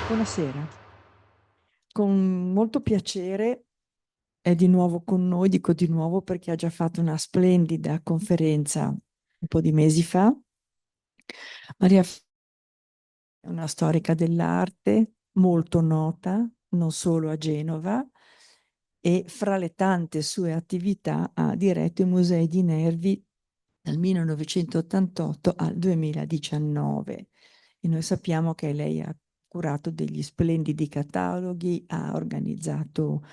Buonasera, con molto piacere è di nuovo con noi, dico di nuovo perché ha già fatto una splendida conferenza un po' di mesi fa. Maria è una storica dell'arte molto nota, non solo a Genova, e fra le tante sue attività ha diretto i musei di Nervi dal 1988 al 2019 e noi sappiamo che lei ha curato degli splendidi cataloghi, ha organizzato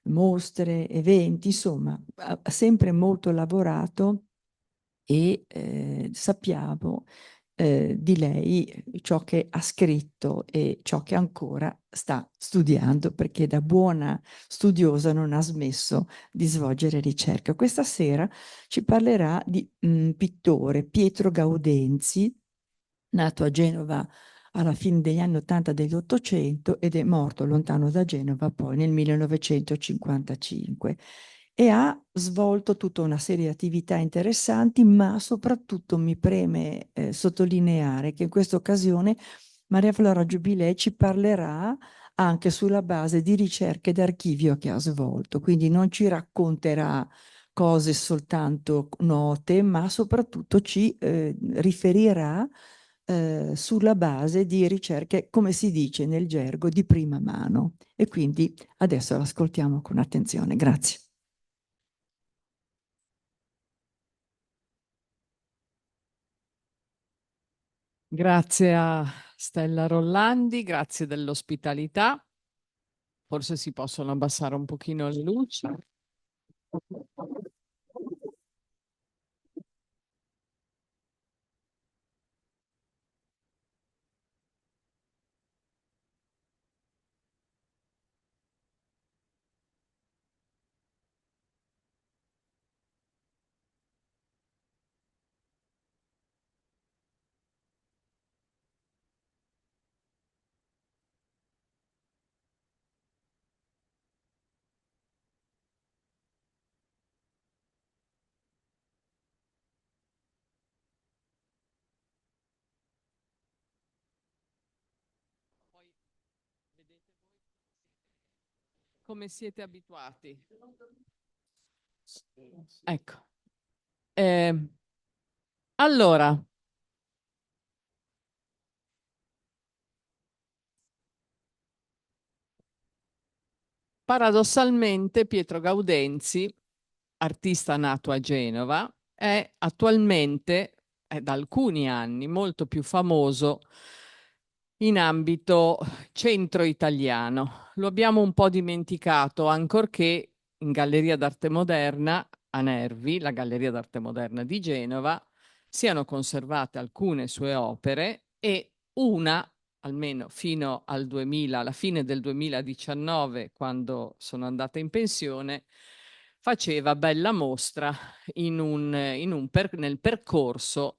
mostre, eventi, insomma, ha sempre molto lavorato e sappiamo di lei ciò che ha scritto e ciò che ancora sta studiando, perché da buona studiosa non ha smesso di svolgere ricerca. Questa sera ci parlerà di un pittore, Pietro Gaudenzi, nato a Genova alla fine degli anni Ottanta dell'Ottocento ed è morto lontano da Genova poi nel 1955 e ha svolto tutta una serie di attività interessanti, ma soprattutto mi preme sottolineare che in questa occasione Maria Flora Giubilei ci parlerà anche sulla base di ricerche d'archivio che ha svolto, quindi non ci racconterà cose soltanto note, ma soprattutto ci riferirà sulla base di ricerche, come si dice nel gergo, di prima mano. E quindi adesso l'ascoltiamo con attenzione. Grazie. Grazie a Stella Rollandi, grazie dell'ospitalità. Forse si possono abbassare un pochino le luci. Poi vedete voi come siete abituati. Ecco. Eh, allora, paradossalmente Pietro Gaudenzi, artista nato a Genova, è attualmente, è da alcuni anni, molto più famoso in ambito centro italiano. Lo abbiamo un po' dimenticato, ancorché in Galleria d'Arte Moderna a Nervi, la Galleria d'Arte Moderna di Genova, siano conservate alcune sue opere e una, almeno fino al 2000, alla fine del 2019, quando sono andata in pensione, faceva bella mostra nel percorso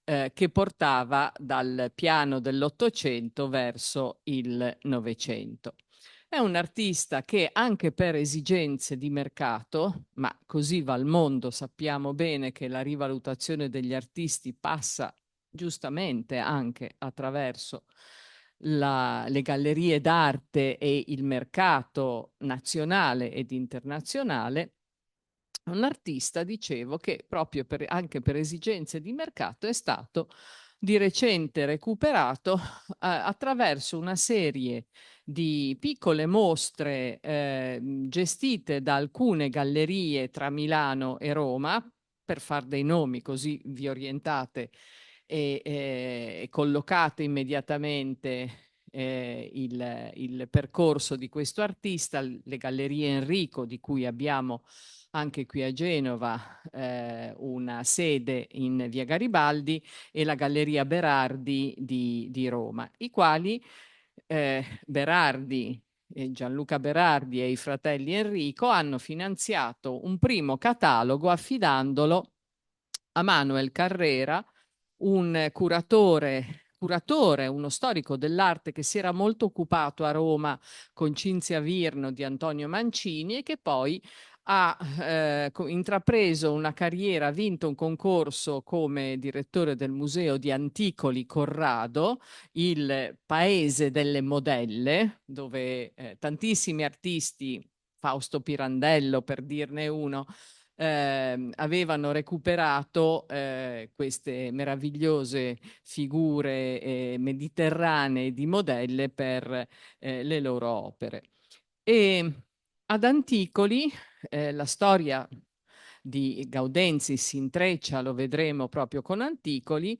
che portava dal piano dell'Ottocento verso il Novecento. È un artista che anche per esigenze di mercato, ma così va il mondo, sappiamo bene che la rivalutazione degli artisti passa giustamente anche attraverso le gallerie d'arte e il mercato nazionale ed internazionale, un artista, dicevo, che proprio anche per esigenze di mercato è stato di recente recuperato attraverso una serie di piccole mostre gestite da alcune gallerie tra Milano e Roma, per far dei nomi così vi orientate e collocate immediatamente il percorso di questo artista, le gallerie Enrico, di cui abbiamo anche qui a Genova una sede in via Garibaldi, e la Galleria Berardi di Roma, i quali Berardi, Gianluca Berardi e i fratelli Enrico hanno finanziato un primo catalogo affidandolo a Manuel Carrera, un curatore, uno storico dell'arte che si era molto occupato a Roma con Cinzia Virno di Antonio Mancini e che poi ha intrapreso una carriera, ha vinto un concorso come direttore del Museo di Anticoli Corrado, il paese delle modelle, dove tantissimi artisti, Fausto Pirandello per dirne uno, avevano recuperato queste meravigliose figure mediterranee di modelle per le loro opere. E ad Anticoli la storia di Gaudenzi si intreccia, lo vedremo proprio con Anticoli,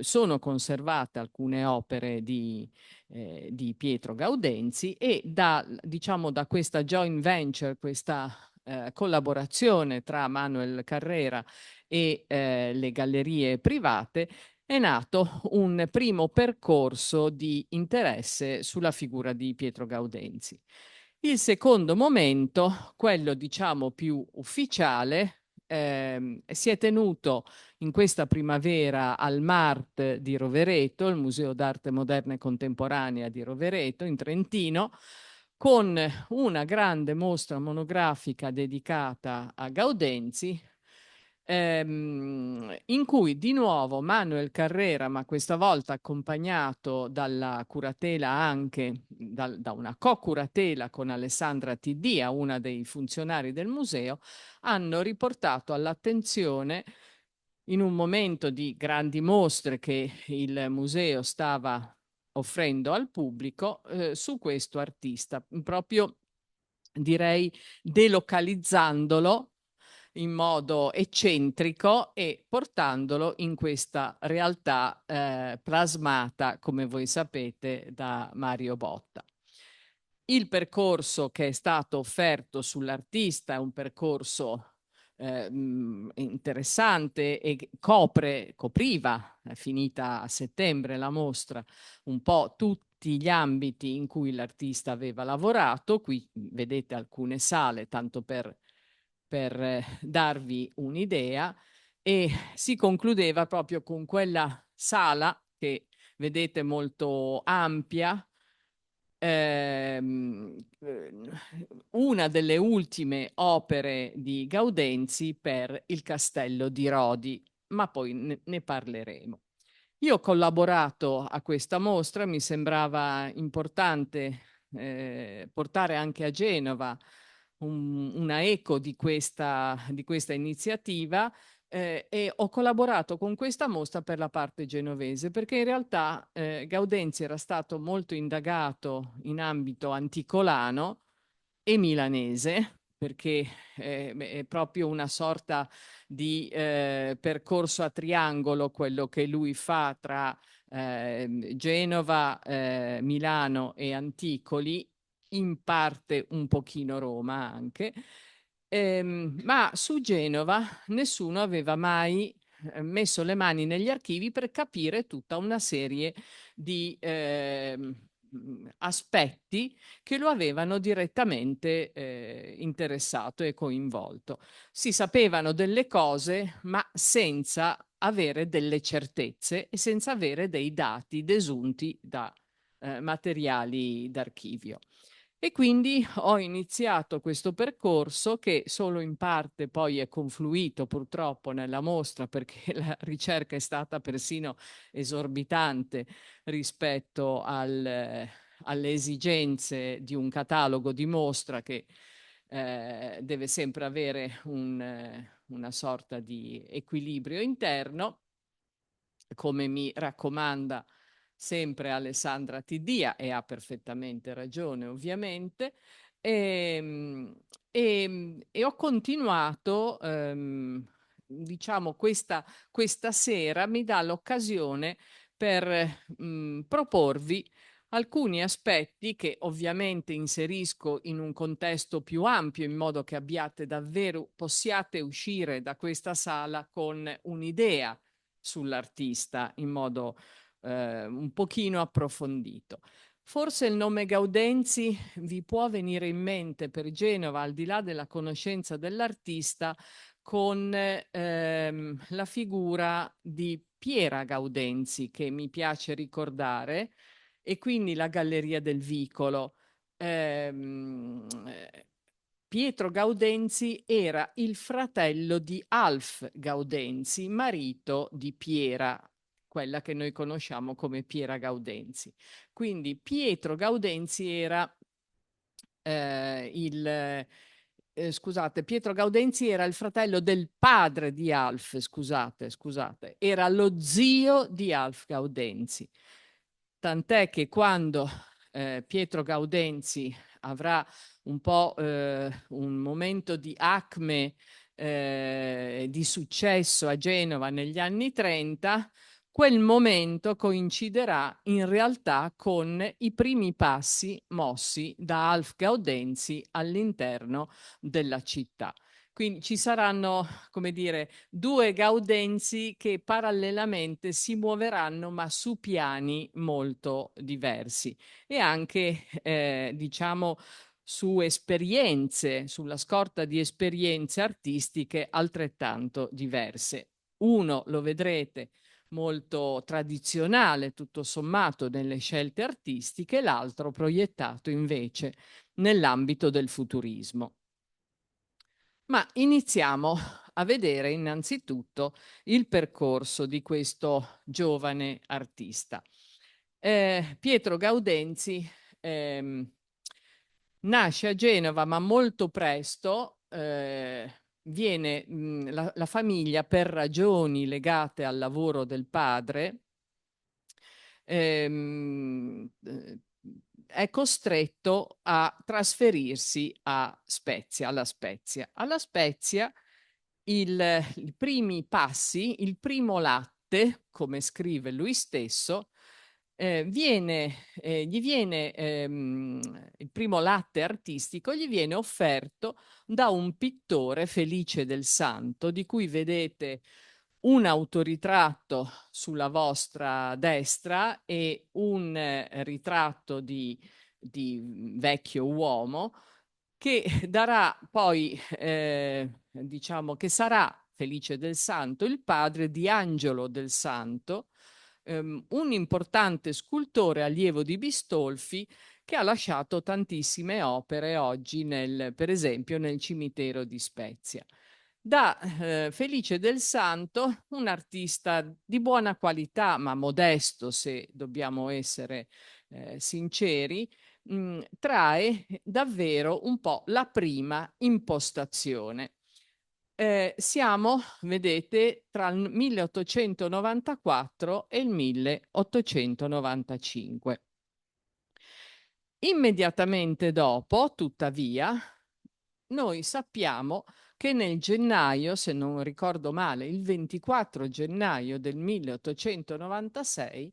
sono conservate alcune opere di Pietro Gaudenzi e diciamo, da questa joint venture, questa collaborazione tra Manuel Carrera e le gallerie private, è nato un primo percorso di interesse sulla figura di Pietro Gaudenzi. Il secondo momento, quello diciamo più ufficiale, si è tenuto in questa primavera al MART di Rovereto, il Museo d'Arte Moderna e Contemporanea di Rovereto, in Trentino, con una grande mostra monografica dedicata a Gaudenzi, in cui di nuovo Manuel Carrera, ma questa volta accompagnato dalla curatela anche, da una co-curatela con Alessandra Tiddia, una dei funzionari del museo, hanno riportato all'attenzione in un momento di grandi mostre che il museo stava offrendo al pubblico su questo artista, proprio direi delocalizzandolo in modo eccentrico e portandolo in questa realtà plasmata, come voi sapete, da Mario Botta. Il percorso che è stato offerto sull'artista è un percorso interessante e copriva, è finita a settembre la mostra, un po' tutti gli ambiti in cui l'artista aveva lavorato. Qui vedete alcune sale, tanto per darvi un'idea, e si concludeva proprio con quella sala che vedete molto ampia, una delle ultime opere di Gaudenzi per il Castello di Rodi, ma poi ne parleremo. Io ho collaborato a questa mostra, mi sembrava importante portare anche a Genova una eco di questa iniziativa, e ho collaborato con questa mostra per la parte genovese, perché in realtà Gaudenzi era stato molto indagato in ambito anticolano e milanese, perché è proprio una sorta di percorso a triangolo quello che lui fa tra Genova, Milano e Anticoli, in parte un pochino Roma anche. Ma su Genova nessuno aveva mai messo le mani negli archivi per capire tutta una serie di aspetti che lo avevano direttamente interessato e coinvolto. Si sapevano delle cose, ma senza avere delle certezze e senza avere dei dati desunti da materiali d'archivio. E quindi ho iniziato questo percorso che solo in parte poi è confluito purtroppo nella mostra, perché la ricerca è stata persino esorbitante rispetto alle esigenze di un catalogo di mostra che deve sempre avere una sorta di equilibrio interno, come mi raccomanda sempre Alessandra Tiddia, e ha perfettamente ragione ovviamente. E ho continuato, diciamo, questa sera mi dà l'occasione per proporvi alcuni aspetti che ovviamente inserisco in un contesto più ampio, in modo che possiate uscire da questa sala con un'idea sull'artista in modo un pochino approfondito. Forse il nome Gaudenzi vi può venire in mente per Genova, al di là della conoscenza dell'artista, con la figura di Piera Gaudenzi, che mi piace ricordare, e quindi la Galleria del Vicolo. Ehm, Pietro Gaudenzi era il fratello di Alf Gaudenzi, marito di Piera, quella che noi conosciamo come Piera Gaudenzi. Quindi Pietro Gaudenzi era scusate, Pietro Gaudenzi era il fratello del padre di Alf, scusate, era lo zio di Alf Gaudenzi. Tant'è che quando Pietro Gaudenzi avrà un po' un momento di acme di successo a Genova negli anni 30, quel momento coinciderà in realtà con i primi passi mossi da Alf Gaudenzi all'interno della città. Quindi ci saranno, come dire, due Gaudenzi che parallelamente si muoveranno, ma su piani molto diversi e anche, diciamo, su esperienze, sulla scorta di esperienze artistiche altrettanto diverse. Uno, lo vedrete, molto tradizionale, tutto sommato, nelle scelte artistiche, l'altro proiettato invece nell'ambito del futurismo. Ma iniziamo a vedere innanzitutto il percorso di questo giovane artista. Pietro Gaudenzi nasce a Genova, ma molto presto viene la famiglia, per ragioni legate al lavoro del padre, è costretto a trasferirsi a Spezia, alla Spezia. Alla Spezia i primi passi, il primo latte, come scrive lui stesso, gli viene, il primo latte artistico gli viene offerto da un pittore, Felice del Santo, di cui vedete un autoritratto sulla vostra destra e un ritratto di vecchio uomo che darà poi, diciamo che sarà Felice del Santo, il padre di Angelo del Santo, un importante scultore allievo di Bistolfi che ha lasciato tantissime opere oggi, per esempio, nel cimitero di Spezia. Da Felice del Santo, un artista di buona qualità, ma modesto, se dobbiamo essere sinceri, trae davvero un po' la prima impostazione. Siamo, vedete, tra il 1894 e il 1895. Immediatamente dopo, tuttavia, noi sappiamo che nel gennaio, se non ricordo male, il 24 gennaio del 1896,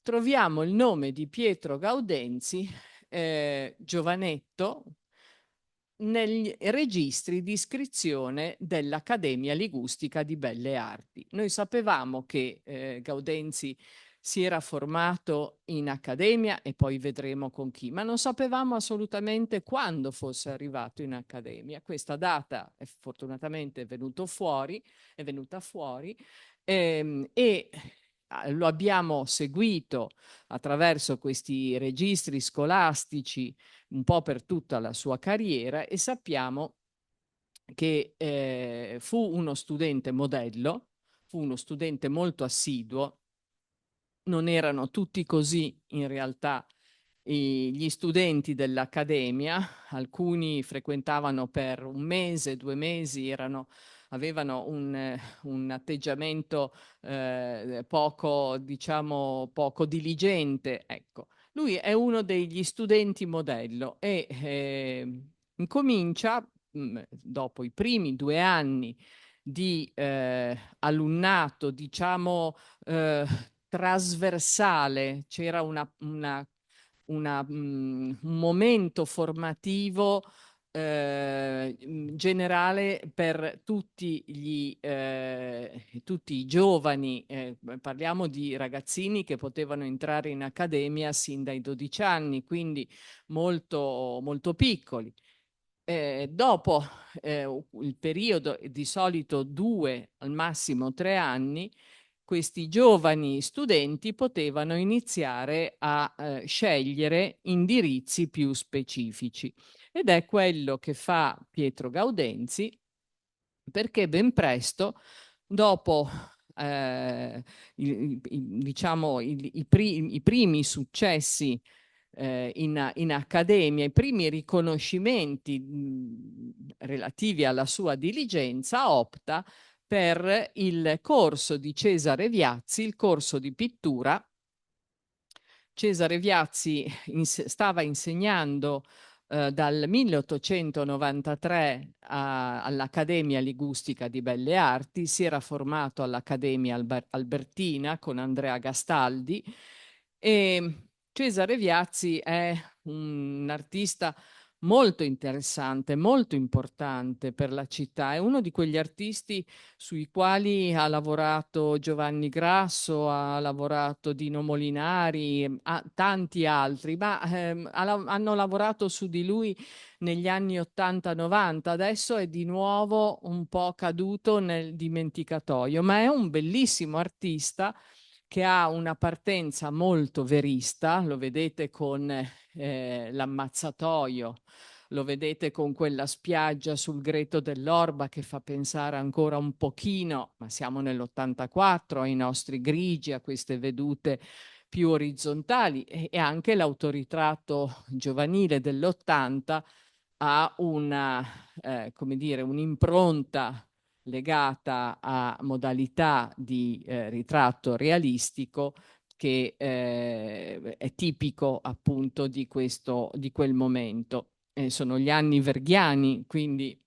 troviamo il nome di Pietro Gaudenzi, giovanetto, negli registri di iscrizione dell'Accademia Ligustica di Belle Arti. Noi sapevamo che Gaudenzi si era formato in accademia e poi vedremo con chi, ma non sapevamo assolutamente quando fosse arrivato in accademia. Questa data è fortunatamente è venuta fuori e lo abbiamo seguito attraverso questi registri scolastici un po' per tutta la sua carriera e sappiamo che fu uno studente modello, fu uno studente molto assiduo, non erano tutti così in realtà gli studenti dell'Accademia, alcuni frequentavano per un mese, 2 mesi, avevano un atteggiamento poco, diciamo, poco diligente. Ecco, lui è uno degli studenti modello e incomincia, dopo i primi 2 anni di alunnato, diciamo, trasversale, c'era un momento formativo generale per tutti i giovani, parliamo di ragazzini che potevano entrare in accademia sin dai 12 anni, quindi molto, molto piccoli. Dopo il periodo, di solito 2, al massimo 3 anni, questi giovani studenti potevano iniziare a scegliere indirizzi più specifici ed è quello che fa Pietro Gaudenzi, perché ben presto, dopo diciamo, i primi successi in accademia, i primi riconoscimenti relativi alla sua diligenza, opta per il corso di Cesare Viazzi, il corso di pittura. Cesare Viazzi stava insegnando dal 1893 all'Accademia Ligustica di Belle Arti, si era formato all'Accademia Albertina con Andrea Gastaldi, e Cesare Viazzi è un artista molto interessante, molto importante per la città. È uno di quegli artisti sui quali ha lavorato Giovanni Grasso, ha lavorato Dino Molinari, tanti altri, ma hanno lavorato su di lui negli anni 80-90. Adesso è di nuovo un po' caduto nel dimenticatoio, ma è un bellissimo artista che ha una partenza molto verista, lo vedete con l'ammazzatoio, lo vedete con quella spiaggia sul Greto dell'Orba che fa pensare ancora un pochino, ma siamo nell'84, ai nostri grigi, a queste vedute più orizzontali, e anche l'autoritratto giovanile dell'80 ha una, come dire, un'impronta legata a modalità di ritratto realistico che è tipico appunto di questo, di quel momento. Sono gli anni verghiani, quindi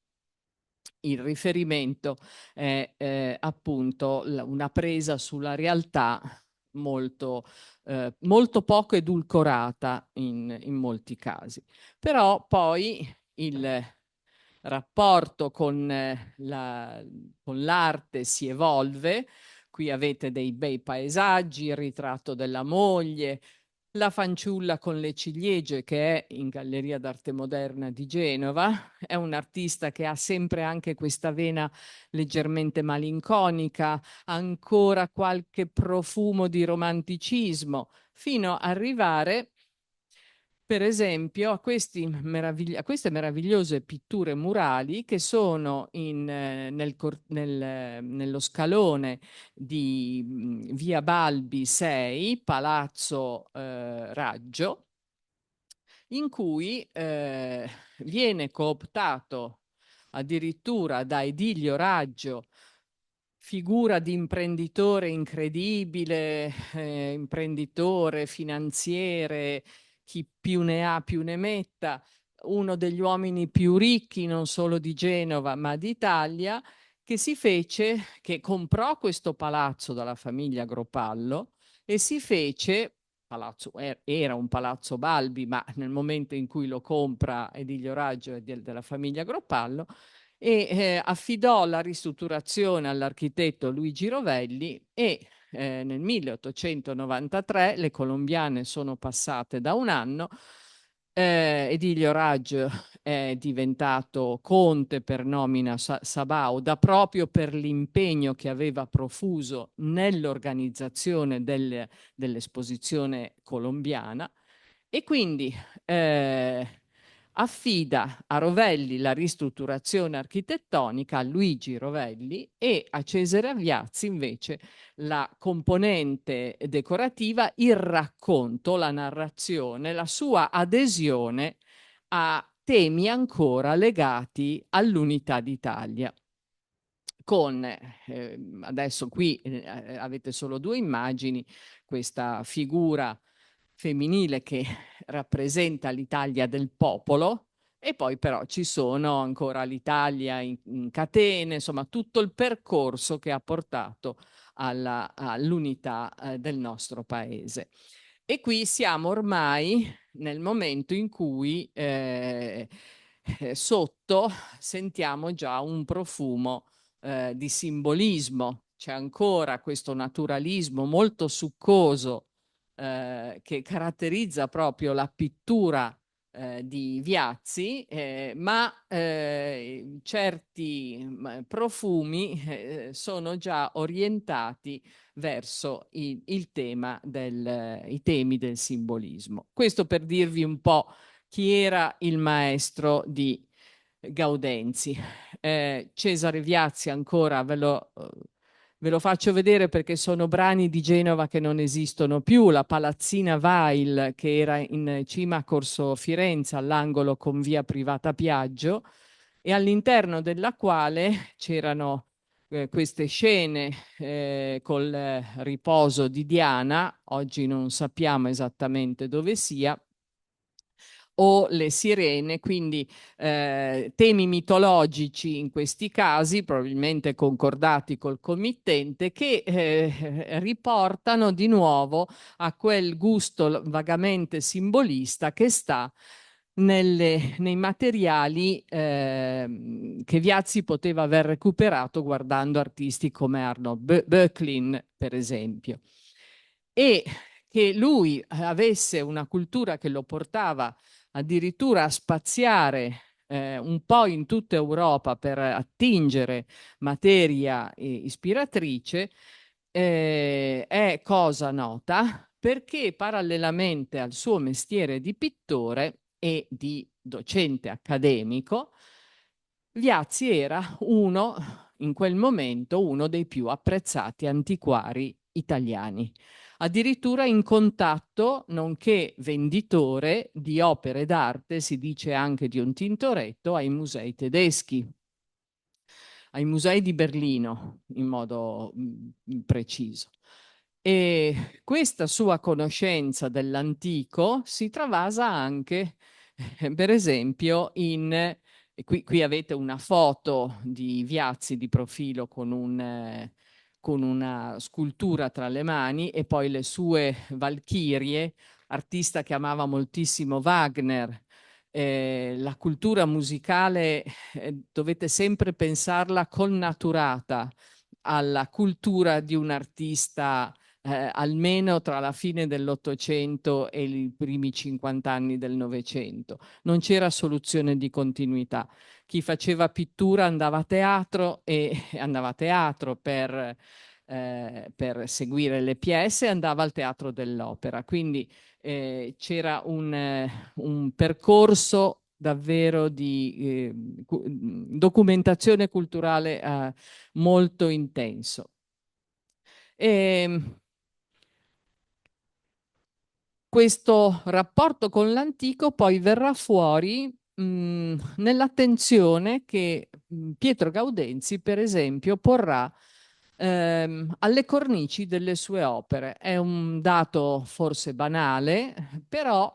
il riferimento è appunto una presa sulla realtà molto, molto poco edulcorata in molti casi. Però poi il rapporto con l'arte si evolve. Qui avete dei bei paesaggi, il ritratto della moglie, la fanciulla con le ciliegie, che è in Galleria d'Arte Moderna di Genova. È un artista che ha sempre anche questa vena leggermente malinconica, ancora qualche profumo di romanticismo, fino ad arrivare, per esempio, a queste meravigliose pitture murali che sono nello scalone di Via Balbi 6, Palazzo Raggio, in cui viene cooptato addirittura da Edilio Raggio, figura di imprenditore incredibile, imprenditore, finanziere, chi più ne ha più ne metta, uno degli uomini più ricchi non solo di Genova ma d'Italia, che comprò questo palazzo dalla famiglia Gropallo e si fece, era un palazzo Balbi, ma nel momento in cui lo compra Edilio Raggio e della famiglia Gropallo, e affidò la ristrutturazione all'architetto Luigi Rovelli, e nel 1893 le colombiane sono passate da un anno. Edilio Raggio è diventato conte per nomina sabauda proprio per l'impegno che aveva profuso nell'organizzazione dell'esposizione colombiana, e quindi affida a Rovelli la ristrutturazione architettonica, a Luigi Rovelli, e a Cesare Aviazzi invece la componente decorativa, il racconto, la narrazione, la sua adesione a temi ancora legati all'unità d'Italia. Con, adesso qui avete solo due immagini, questa figura femminile che rappresenta l'Italia del popolo, e poi però ci sono ancora l'Italia in catene, insomma tutto il percorso che ha portato all'unità del nostro paese. E qui siamo ormai nel momento in cui sotto sentiamo già un profumo di simbolismo. C'è ancora questo naturalismo molto succoso che caratterizza proprio la pittura di Viazzi, ma certi profumi sono già orientati verso i temi del simbolismo. Questo per dirvi un po' chi era il maestro di Gaudenzi. Cesare Viazzi ancora ve lo faccio vedere perché sono brani di Genova che non esistono più, la Palazzina Weil che era in cima a Corso Firenze all'angolo con via Privata Piaggio e all'interno della quale c'erano queste scene col riposo di Diana, oggi non sappiamo esattamente dove sia, o le sirene, quindi temi mitologici in questi casi, probabilmente concordati col committente, che riportano di nuovo a quel gusto vagamente simbolista che sta nei materiali che Viazzi poteva aver recuperato guardando artisti come Arnold Böcklin, per esempio. E che lui avesse una cultura che lo portava addirittura a spaziare un po' in tutta Europa per attingere materia ispiratrice, è cosa nota perché parallelamente al suo mestiere di pittore e di docente accademico, Viazzi era in quel momento, uno dei più apprezzati antiquari italiani, addirittura in contatto, nonché venditore di opere d'arte, si dice anche di un Tintoretto, ai musei tedeschi, ai musei di Berlino in modo preciso. E questa sua conoscenza dell'antico si travasa anche, per esempio, e qui avete una foto di Viazzi di profilo con una scultura tra le mani e poi le sue Valchirie, artista che amava moltissimo Wagner. La cultura musicale dovete sempre pensarla connaturata alla cultura di un artista almeno tra la fine dell'Ottocento e i primi 50 anni del Novecento. Non c'era soluzione di continuità. Chi faceva pittura andava a teatro e andava a teatro per seguire le pièce e andava al teatro dell'opera. Quindi c'era un percorso davvero di documentazione culturale molto intenso. E questo rapporto con l'antico poi verrà fuori nell'attenzione che Pietro Gaudenzi, per esempio, porrà alle cornici delle sue opere. È un dato forse banale, però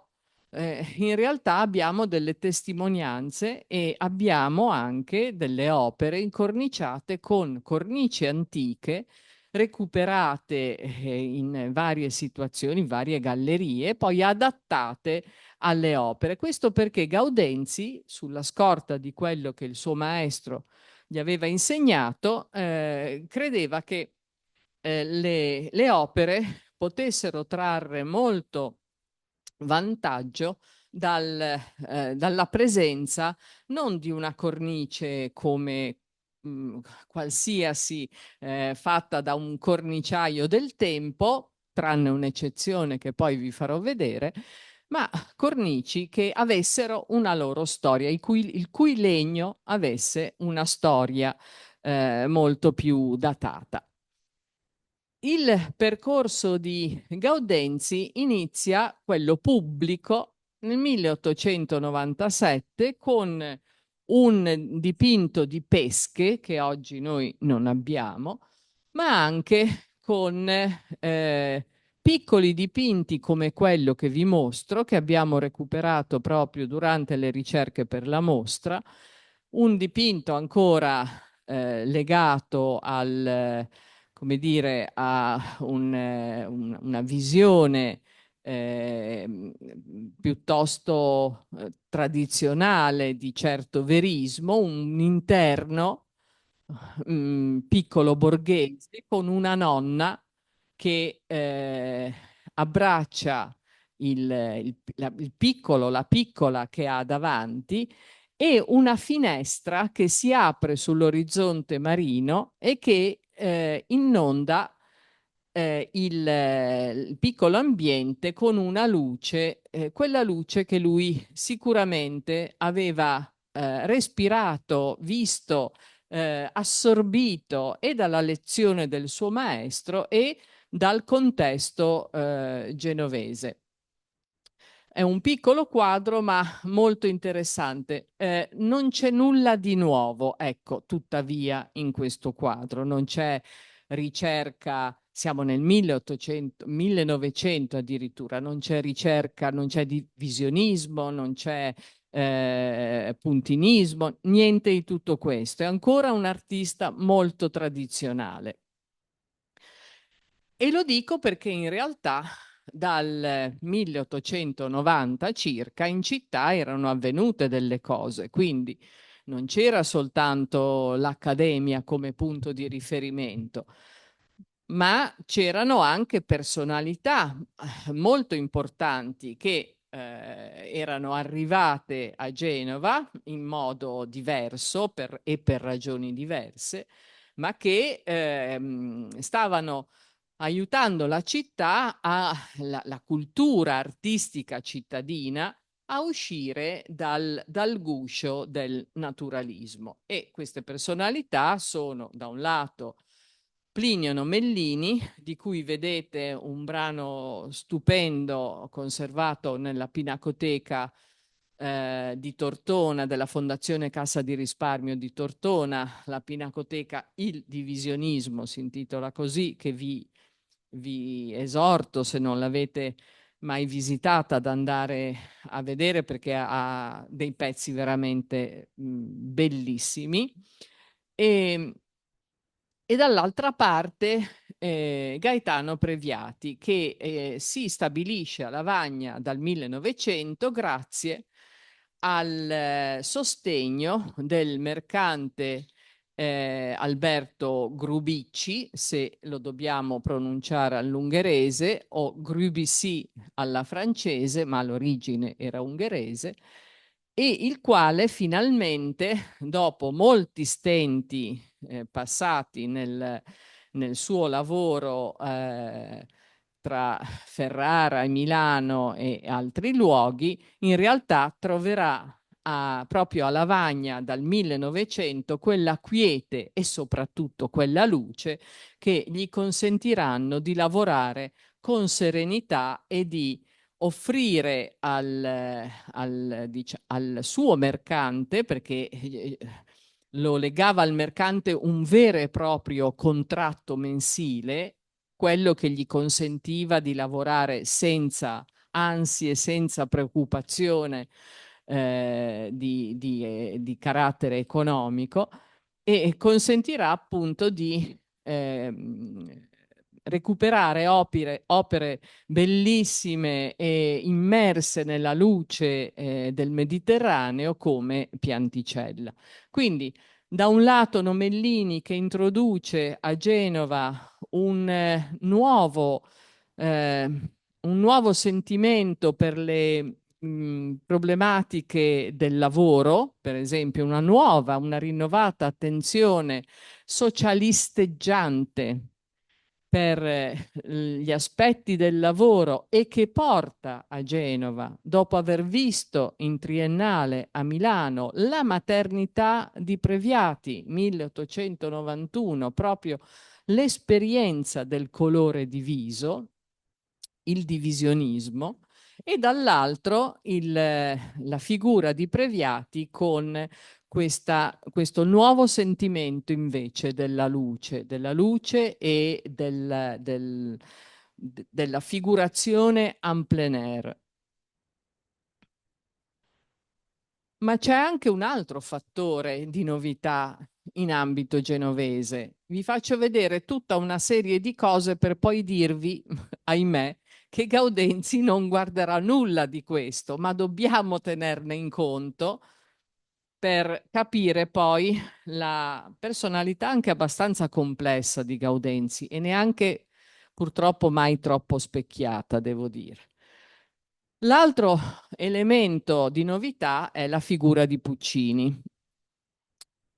in realtà abbiamo delle testimonianze e abbiamo anche delle opere incorniciate con cornici antiche recuperate in varie situazioni, in varie gallerie, poi adattate alle opere. Questo perché Gaudenzi, sulla scorta di quello che il suo maestro gli aveva insegnato, credeva che le opere potessero trarre molto vantaggio dalla presenza non di una cornice come qualsiasi fatta da un corniciaio del tempo, tranne un'eccezione che poi vi farò vedere, ma cornici che avessero una loro storia, il cui legno avesse una storia molto più datata. Il percorso di Gaudenzi inizia, quello pubblico, nel 1897 con un dipinto di pesche che oggi noi non abbiamo, ma anche con piccoli dipinti come quello che vi mostro, che abbiamo recuperato proprio durante le ricerche per la mostra, un dipinto ancora legato come dire, a una visione piuttosto tradizionale di certo verismo, un interno piccolo borghese con una nonna che abbraccia il piccolo, la piccola che ha davanti e una finestra che si apre sull'orizzonte marino e che inonda il piccolo ambiente con una luce, quella luce che lui sicuramente aveva respirato, visto, assorbito e dalla lezione del suo maestro e dal contesto genovese. È un piccolo quadro, ma molto interessante. Non c'è nulla di nuovo, ecco, tuttavia, in questo quadro. Non c'è ricerca, siamo nel 1800, 1900 addirittura, non c'è ricerca, non c'è visionismo, non c'è puntinismo, niente di tutto questo. È ancora un artista molto tradizionale. E lo dico perché in realtà dal 1890 circa in città erano avvenute delle cose, quindi non c'era soltanto l'Accademia come punto di riferimento, ma c'erano anche personalità molto importanti che erano arrivate a Genova in modo diverso e per ragioni diverse, ma che stavano aiutando la città, la cultura artistica cittadina, a uscire dal guscio del naturalismo. E queste personalità sono, da un lato, Plinio Nomellini, di cui vedete un brano stupendo conservato nella Pinacoteca di Tortona, della Fondazione Cassa di Risparmio di Tortona, la Pinacoteca Il Divisionismo si intitola così, che vi esorto, se non l'avete mai visitata, ad andare a vedere perché ha dei pezzi veramente bellissimi. E, e dall'altra parte Gaetano Previati, che si stabilisce a Lavagna dal 1900 grazie al sostegno del mercante Alberto Grubicci, se lo dobbiamo pronunciare all'ungherese, o Grubici alla francese, ma l'origine era ungherese, e il quale finalmente, dopo molti stenti passati nel suo lavoro tra Ferrara e Milano e altri luoghi, in realtà troverà proprio a Lavagna dal 1900 quella quiete e soprattutto quella luce che gli consentiranno di lavorare con serenità e di offrire al suo mercante, perché lo legava al mercante un vero e proprio contratto mensile, quello che gli consentiva di lavorare senza ansie, senza preoccupazione di carattere economico e consentirà appunto di recuperare opere bellissime e immerse nella luce del Mediterraneo come Pianticella. Quindi, da un lato Nomellini che introduce a Genova eh, un nuovo sentimento per le problematiche del lavoro, per esempio una rinnovata attenzione socialisteggiante per gli aspetti del lavoro e che porta a Genova, dopo aver visto in triennale a Milano la maternità di Previati, 1891, proprio l'esperienza del colore diviso, il divisionismo, e dall'altro la figura di Previati con questo nuovo sentimento invece della luce e della figurazione en plein air. Ma c'è anche un altro fattore di novità in ambito genovese. Vi faccio vedere tutta una serie di cose per poi dirvi, ahimè, che Gaudenzi non guarderà nulla di questo, ma dobbiamo tenerne in conto per capire poi la personalità anche abbastanza complessa di Gaudenzi e neanche purtroppo mai troppo specchiata, devo dire. L'altro elemento di novità è la figura di Puccini.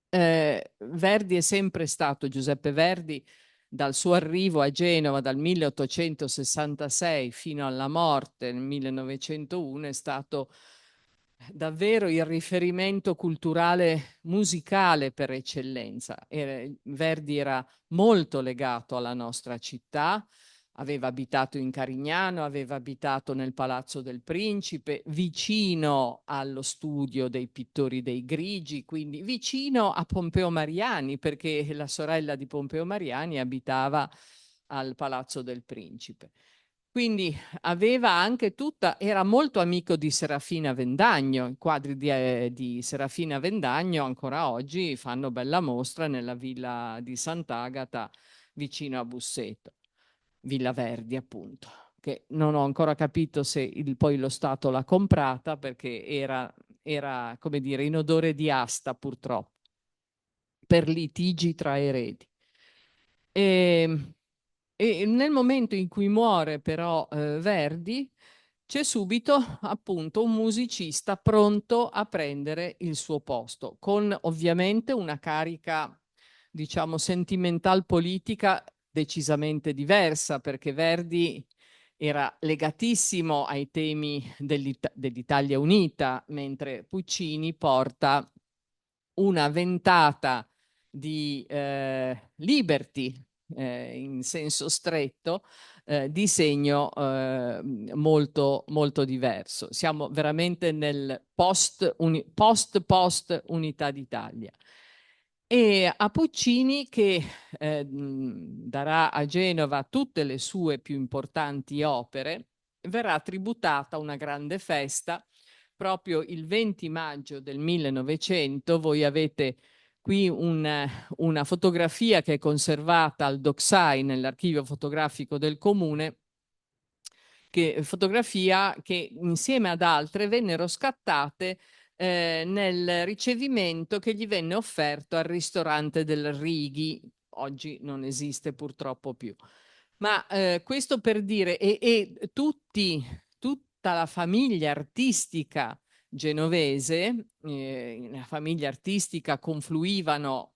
Verdi è sempre stato, Giuseppe Verdi dal suo arrivo a Genova dal 1866 fino alla morte nel 1901 è stato davvero il riferimento culturale musicale per eccellenza. Verdi era molto legato alla nostra città, aveva abitato in Carignano, aveva abitato nel Palazzo del Principe, vicino allo studio dei pittori dei Grigi, quindi vicino a Pompeo Mariani, perché la sorella di Pompeo Mariani abitava al Palazzo del Principe. Quindi aveva anche tutta, era molto amico di Serafina Vendagno. I quadri di Serafina Vendagno ancora oggi fanno bella mostra nella villa di Sant'Agata vicino a Busseto, Villa Verdi appunto, che non ho ancora capito se poi lo Stato l'ha comprata perché era, come dire, in odore di asta purtroppo, per litigi tra eredi. E, e nel momento in cui muore però Verdi, c'è subito appunto un musicista pronto a prendere il suo posto, con ovviamente una carica, diciamo, sentimental politica decisamente diversa, perché Verdi era legatissimo ai temi dell'Italia unita, mentre Puccini porta una ventata di liberty in senso stretto di segno molto, molto diverso. Siamo veramente nel post unità d'Italia. E a Puccini che darà a Genova tutte le sue più importanti opere, verrà tributata una grande festa proprio il 20 maggio del 1900. Voi avete qui una fotografia che è conservata al Docsai, nell'archivio fotografico del comune, fotografia che insieme ad altre vennero scattate nel ricevimento che gli venne offerto al ristorante del Righi. Oggi non esiste purtroppo più. Ma questo per dire, tutta la famiglia artistica genovese, nella famiglia artistica confluivano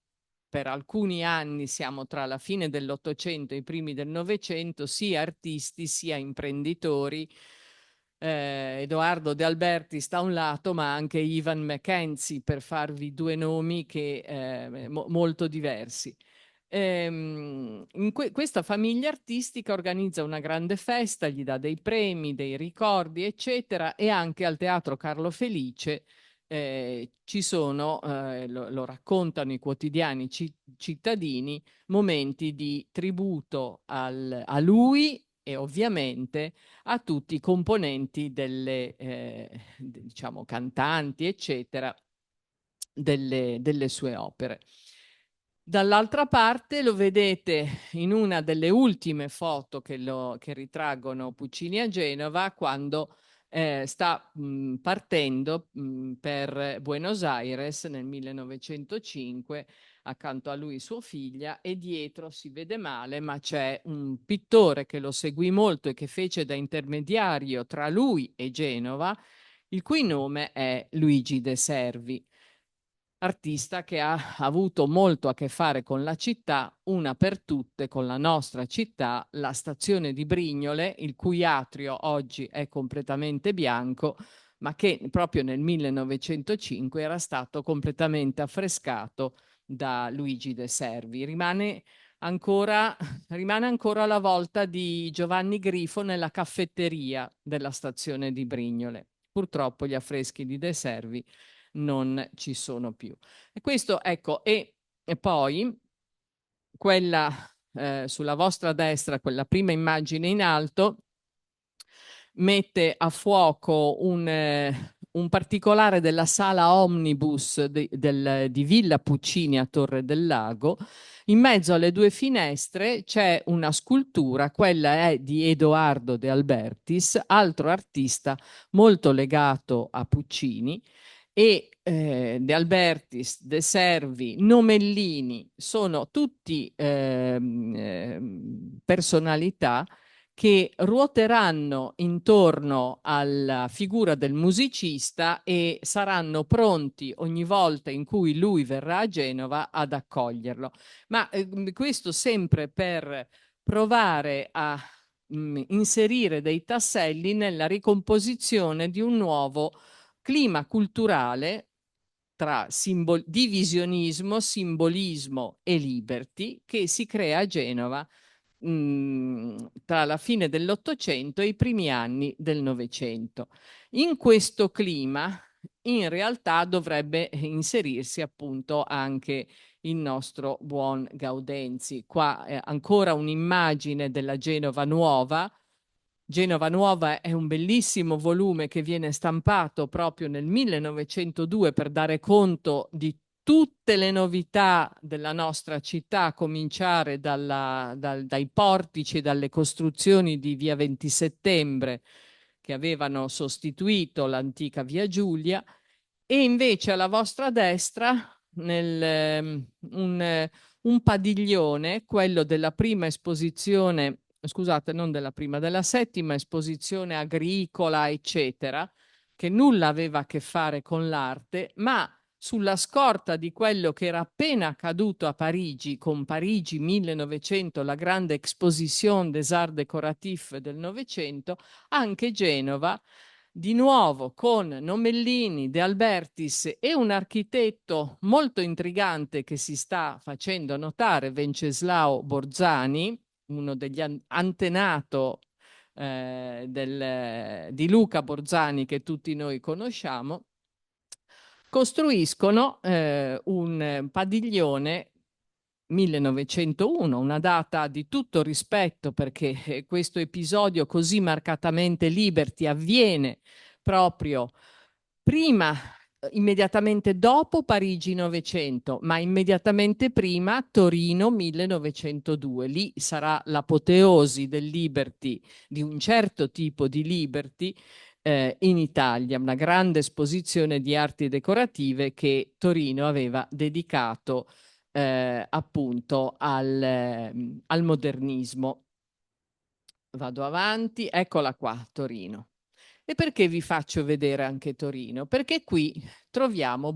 per alcuni anni, siamo tra la fine dell'Ottocento e i primi del Novecento, sia artisti sia imprenditori. Edoardo De Albertis da un lato, ma anche Ivan Mackenzie, per farvi due nomi che, molto diversi. Questa famiglia artistica organizza una grande festa, gli dà dei premi, dei ricordi, eccetera, e anche al Teatro Carlo Felice ci sono, lo raccontano i quotidiani cittadini, momenti di tributo a lui e ovviamente a tutti i componenti delle, diciamo, cantanti, eccetera, delle sue opere. Dall'altra parte lo vedete in una delle ultime foto che ritraggono Puccini a Genova, quando sta partendo per Buenos Aires nel 1905, accanto a lui sua figlia, e dietro si vede male, ma c'è un pittore che lo seguì molto e che fece da intermediario tra lui e Genova, il cui nome è Luigi De Servi, artista che ha avuto molto a che fare con la città, una per tutte con la nostra città, la stazione di Brignole, il cui atrio oggi è completamente bianco, ma che proprio nel 1905 era stato completamente affrescato da Luigi De Servi. Rimane ancora la volta di Giovanni Grifo nella caffetteria della stazione di Brignole. Purtroppo gli affreschi di De Servi non ci sono più. E questo, ecco, e poi quella sulla vostra destra, quella prima immagine in alto, mette a fuoco un particolare della sala omnibus di Villa Puccini a Torre del Lago. In mezzo alle due finestre c'è una scultura, quella è di Edoardo De Albertis, altro artista molto legato a Puccini, e De Albertis, De Servi, Nomellini sono tutti personalità che ruoteranno intorno alla figura del musicista e saranno pronti ogni volta in cui lui verrà a Genova ad accoglierlo. Ma questo sempre per provare a inserire dei tasselli nella ricomposizione di un nuovo clima culturale tra divisionismo, simbolismo e liberty che si crea a Genova tra la fine dell'Ottocento e i primi anni del Novecento. In questo clima, in realtà, dovrebbe inserirsi appunto anche il nostro buon Gaudenzi. Qua ancora un'immagine della Genova Nuova. Genova Nuova è un bellissimo volume che viene stampato proprio nel 1902 per dare conto di tutte le novità della nostra città, a cominciare dai portici e dalle costruzioni di via 20 settembre che avevano sostituito l'antica via Giulia, e invece alla vostra destra un padiglione, quello della prima esposizione, scusate, non della prima, della settima esposizione agricola, eccetera, che nulla aveva a che fare con l'arte, ma sulla scorta di quello che era appena accaduto a Parigi, con Parigi 1900, la grande Exposition des Arts Décoratifs del Novecento, anche Genova, di nuovo con Nomellini, De Albertis e un architetto molto intrigante che si sta facendo notare, Venceslao Borzani, uno degli antenato di Luca Borzani che tutti noi conosciamo, costruiscono un padiglione 1901, una data di tutto rispetto perché questo episodio così marcatamente Liberty avviene proprio prima, immediatamente dopo Parigi 900, ma immediatamente prima Torino 1902. Lì sarà l'apoteosi del Liberty, di un certo tipo di Liberty, in Italia, una grande esposizione di arti decorative che Torino aveva dedicato appunto al modernismo. Vado avanti, eccola qua, Torino. E perché vi faccio vedere anche Torino? Perché qui troviamo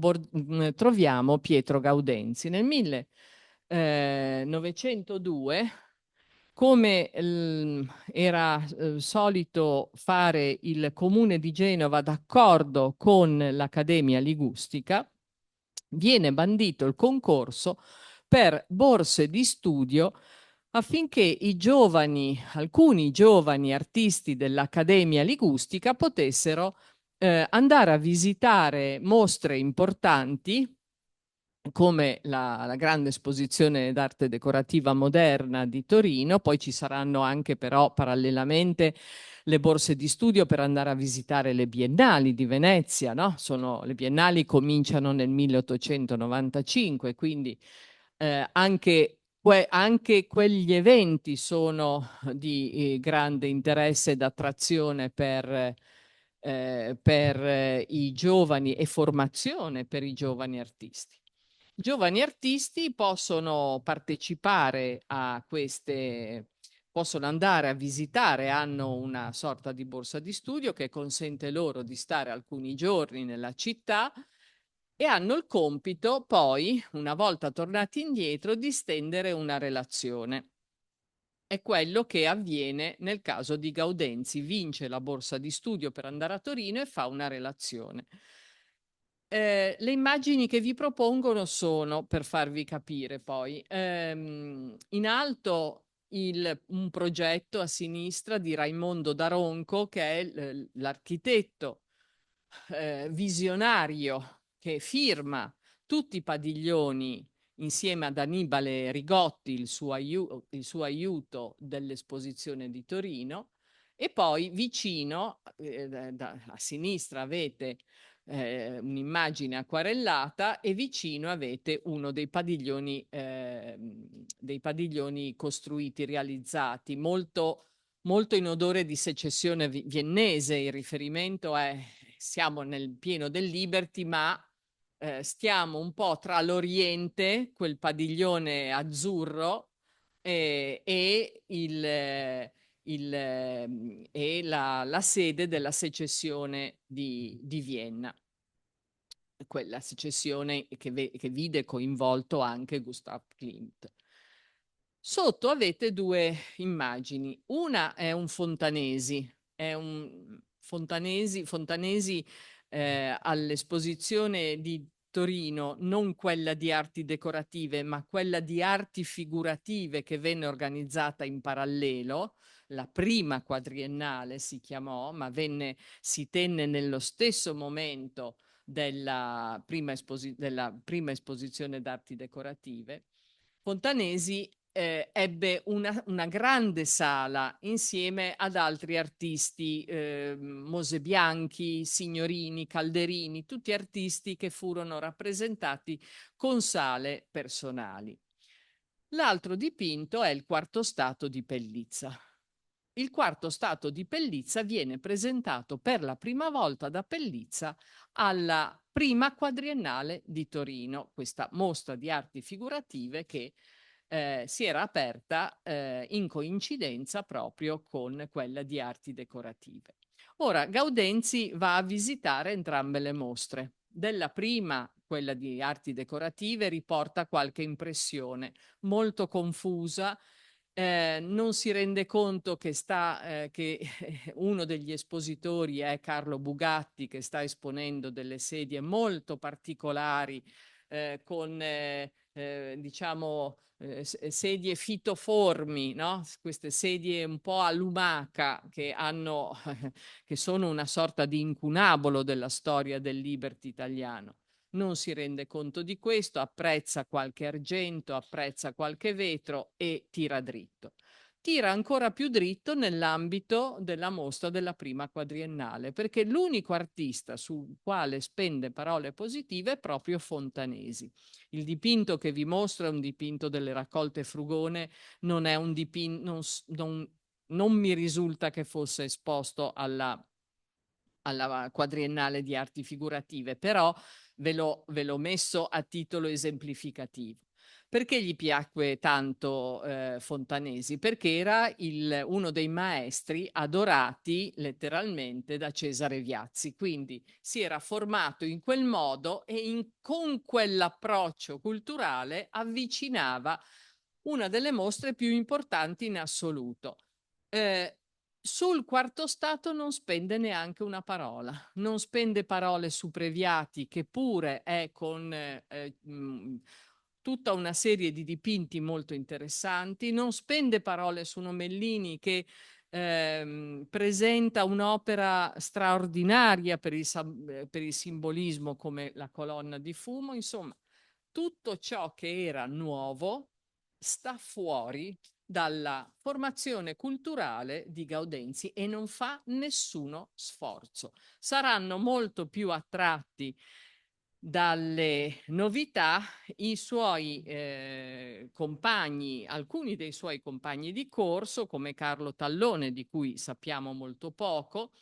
Pietro Gaudenzi. Nel 1902, come era solito fare il comune di Genova d'accordo con l'Accademia Ligustica, viene bandito il concorso per borse di studio affinché alcuni giovani artisti dell'Accademia Ligustica potessero andare a visitare mostre importanti come la grande esposizione d'arte decorativa moderna di Torino. Poi ci saranno anche però parallelamente le borse di studio per andare a visitare le biennali di Venezia, no? Le biennali cominciano nel 1895, quindi anche quegli eventi sono di grande interesse ed attrazione per i giovani e formazione per i giovani artisti. Giovani artisti possono partecipare a queste, possono andare a visitare, hanno una sorta di borsa di studio che consente loro di stare alcuni giorni nella città e hanno il compito poi, una volta tornati indietro, di stendere una relazione. È quello che avviene nel caso di Gaudenzi, vince la borsa di studio per andare a Torino e fa una relazione. Le immagini che vi propongono sono, per farvi capire poi, in alto un progetto a sinistra di Raimondo Daronco, che è l'architetto visionario che firma tutti i padiglioni insieme ad Annibale Rigotti, il suo aiuto dell'esposizione di Torino, e poi vicino, a sinistra avete un'immagine acquarellata e vicino avete uno dei padiglioni costruiti, realizzati, molto, molto in odore di secessione viennese. Il riferimento è, siamo nel pieno del Liberty, ma stiamo un po' tra l'Oriente, quel padiglione azzurro, e è la sede della secessione di Vienna, quella secessione che vide coinvolto anche Gustav Klimt. Sotto avete due immagini. Una è un Fontanesi, Fontanesi all'esposizione di Torino, non quella di arti decorative, ma quella di arti figurative che venne organizzata in parallelo. La prima quadriennale si chiamò, ma si tenne nello stesso momento della prima esposizione d'arti decorative. Fontanesi ebbe una grande sala insieme ad altri artisti, Mose Bianchi, Signorini, Calderini, tutti artisti che furono rappresentati con sale personali. L'altro dipinto è il quarto stato di Pellizza. Il quarto stato di Pellizza viene presentato per la prima volta da Pellizza alla prima quadriennale di Torino, questa mostra di arti figurative che si era aperta in coincidenza proprio con quella di arti decorative. Ora, Gaudenzi va a visitare entrambe le mostre. Della prima, quella di arti decorative, riporta qualche impressione molto confusa, non si rende conto che uno degli espositori è Carlo Bugatti, che sta esponendo delle sedie molto particolari, con diciamo sedie fitoformi, no? Queste sedie un po' a lumaca che sono una sorta di incunabolo della storia del Liberty italiano. Non si rende conto di questo, apprezza qualche argento, apprezza qualche vetro e tira dritto. Tira ancora più dritto nell'ambito della mostra della prima quadriennale, perché l'unico artista sul quale spende parole positive è proprio Fontanesi. Il dipinto che vi mostro è un dipinto delle raccolte Frugone, non è un dipinto, non mi risulta che fosse esposto alla quadriennale di arti figurative, però ve l'ho messo a titolo esemplificativo. Perché gli piacque tanto Fontanesi? Perché era uno dei maestri adorati letteralmente da Cesare Viazzi, quindi si era formato in quel modo e con quell'approccio culturale avvicinava una delle mostre più importanti in assoluto. Eh, Sul quarto stato non spende neanche una parola, non spende parole su Previati, che pure è con tutta una serie di dipinti molto interessanti, non spende parole su Nomellini, che presenta un'opera straordinaria per il simbolismo come la colonna di fumo, insomma, tutto ciò che era nuovo sta fuori dalla formazione culturale di Gaudenzi e non fa nessuno sforzo. Saranno molto più attratti dalle novità i suoi compagni, alcuni dei suoi compagni di corso, come Carlo Tallone, di cui sappiamo molto poco,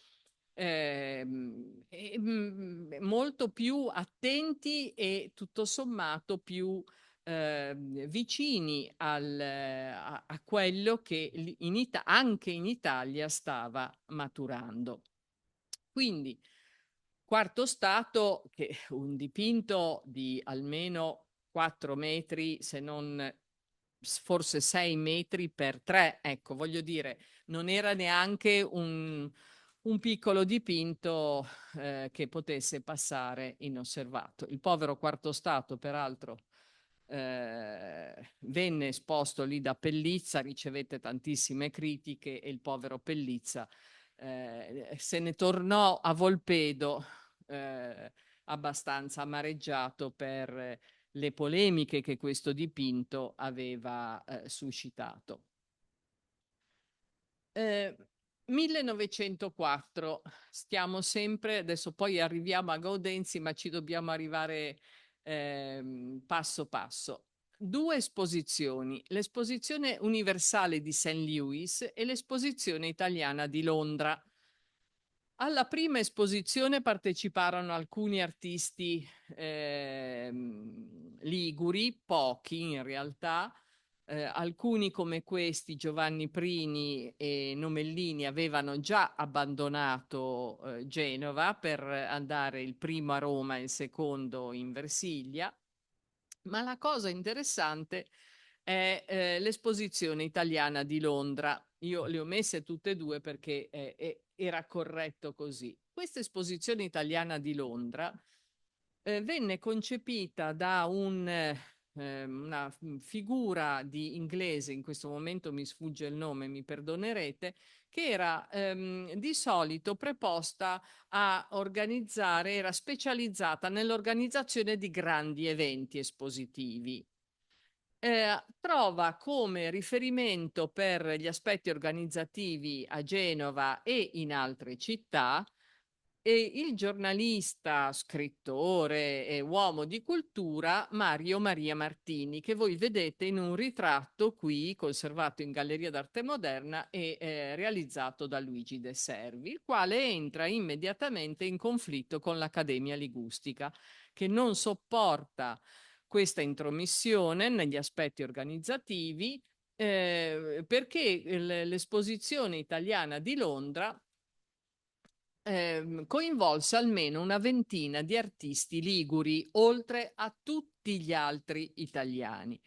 molto più attenti e tutto sommato più vicini a quello che anche in Italia stava maturando. Quindi, quarto stato, che è un dipinto di almeno 4 metri, se non forse 6 metri per 3, ecco, voglio dire, non era neanche un piccolo dipinto che potesse passare inosservato. Il povero quarto stato, peraltro, venne esposto lì da Pellizza, ricevette tantissime critiche e il povero Pellizza se ne tornò a Volpedo abbastanza amareggiato per le polemiche che questo dipinto aveva suscitato. 1904, stiamo sempre, adesso poi arriviamo a Gaudenzi, ma ci dobbiamo arrivare passo passo. Due esposizioni, l'esposizione universale di St. Louis e l'esposizione italiana di Londra. Alla prima esposizione parteciparono alcuni artisti liguri, pochi in realtà, Alcuni come questi, Giovanni Prini e Nomellini, avevano già abbandonato Genova per andare il primo a Roma e il secondo in Versilia. Ma la cosa interessante è l'esposizione italiana di Londra. Io le ho messe tutte e due perché era corretto così. Questa esposizione italiana di Londra venne concepita da una figura di inglese, in questo momento mi sfugge il nome, mi perdonerete, che era di solito preposta a organizzare, era specializzata nell'organizzazione di grandi eventi espositivi. Trova come riferimento per gli aspetti organizzativi a Genova e in altre città e il giornalista, scrittore e uomo di cultura Mario Maria Martini, che voi vedete in un ritratto qui conservato in Galleria d'Arte Moderna e realizzato da Luigi De Servi, il quale entra immediatamente in conflitto con l'Accademia Ligustica, che non sopporta questa intromissione negli aspetti organizzativi perché l'esposizione italiana di Londra coinvolse almeno una ventina di artisti liguri, oltre a tutti gli altri italiani.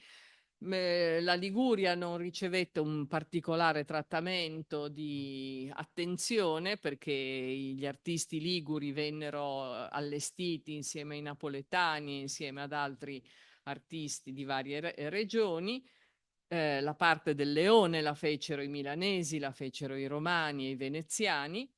La Liguria non ricevette un particolare trattamento di attenzione perché gli artisti liguri vennero allestiti insieme ai napoletani, insieme ad altri artisti di varie regioni. La parte del leone la fecero i milanesi, la fecero i romani e i veneziani,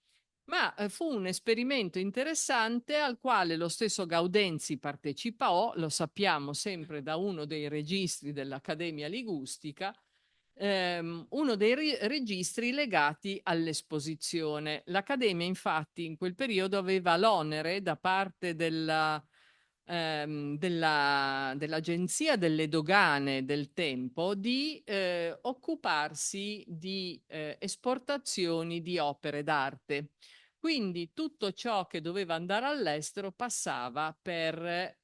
ma fu un esperimento interessante al quale lo stesso Gaudenzi partecipò, lo sappiamo sempre da uno dei registri dell'Accademia Ligustica, uno dei registri legati all'esposizione. L'Accademia, infatti, in quel periodo aveva l'onere da parte dell'Agenzia delle Dogane del tempo di occuparsi di esportazioni di opere d'arte. Quindi tutto ciò che doveva andare all'estero passava per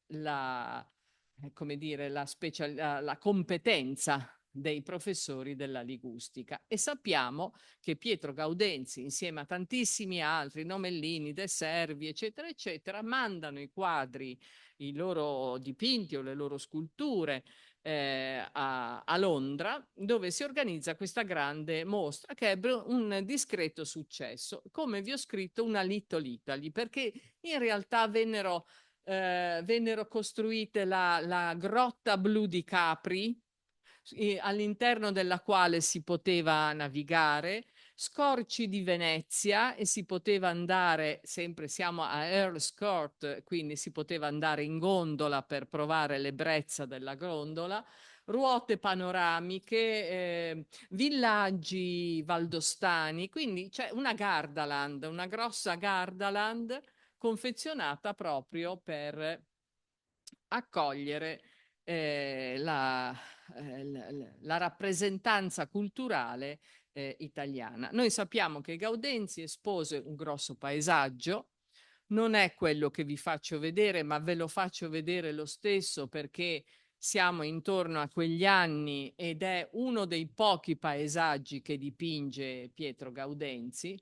come dire, la competenza dei professori della Ligustica e sappiamo che Pietro Gaudenzi, insieme a tantissimi altri, Nomellini, De Servi, eccetera, eccetera, mandano i quadri, i loro dipinti o le loro sculture a Londra, dove si organizza questa grande mostra che ebbe un discreto successo. Come vi ho scritto, una Little Italy, perché in realtà vennero costruite la grotta blu di Capri, all'interno della quale si poteva navigare, scorci di Venezia e si poteva andare, sempre siamo a Earl's Court, quindi si poteva andare in gondola per provare l'ebbrezza della gondola, ruote panoramiche, villaggi valdostani, quindi c'è una Gardaland, una grossa Gardaland confezionata proprio per accogliere la rappresentanza culturale italiana. Noi sappiamo che Gaudenzi espose un grosso paesaggio, non è quello che vi faccio vedere, ma ve lo faccio vedere lo stesso perché siamo intorno a quegli anni ed è uno dei pochi paesaggi che dipinge Pietro Gaudenzi.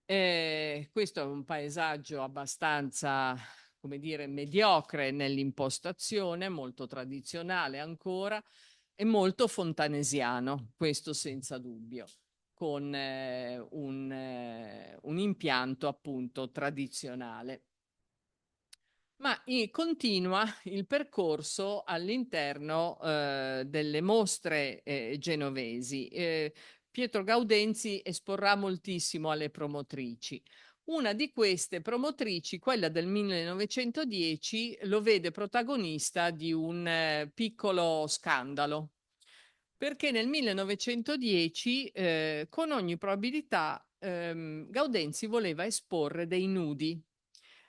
Questo è un paesaggio abbastanza, come dire, mediocre nell'impostazione, molto tradizionale ancora e molto fontanesiano, questo senza dubbio, con un impianto appunto tradizionale. Ma continua il percorso all'interno delle mostre genovesi. Pietro Gaudenzi esporrà moltissimo alle promotrici. Una di queste promotrici, quella del 1910, lo vede protagonista di un piccolo scandalo, perché nel 1910, con ogni probabilità, Gaudenzi voleva esporre dei nudi,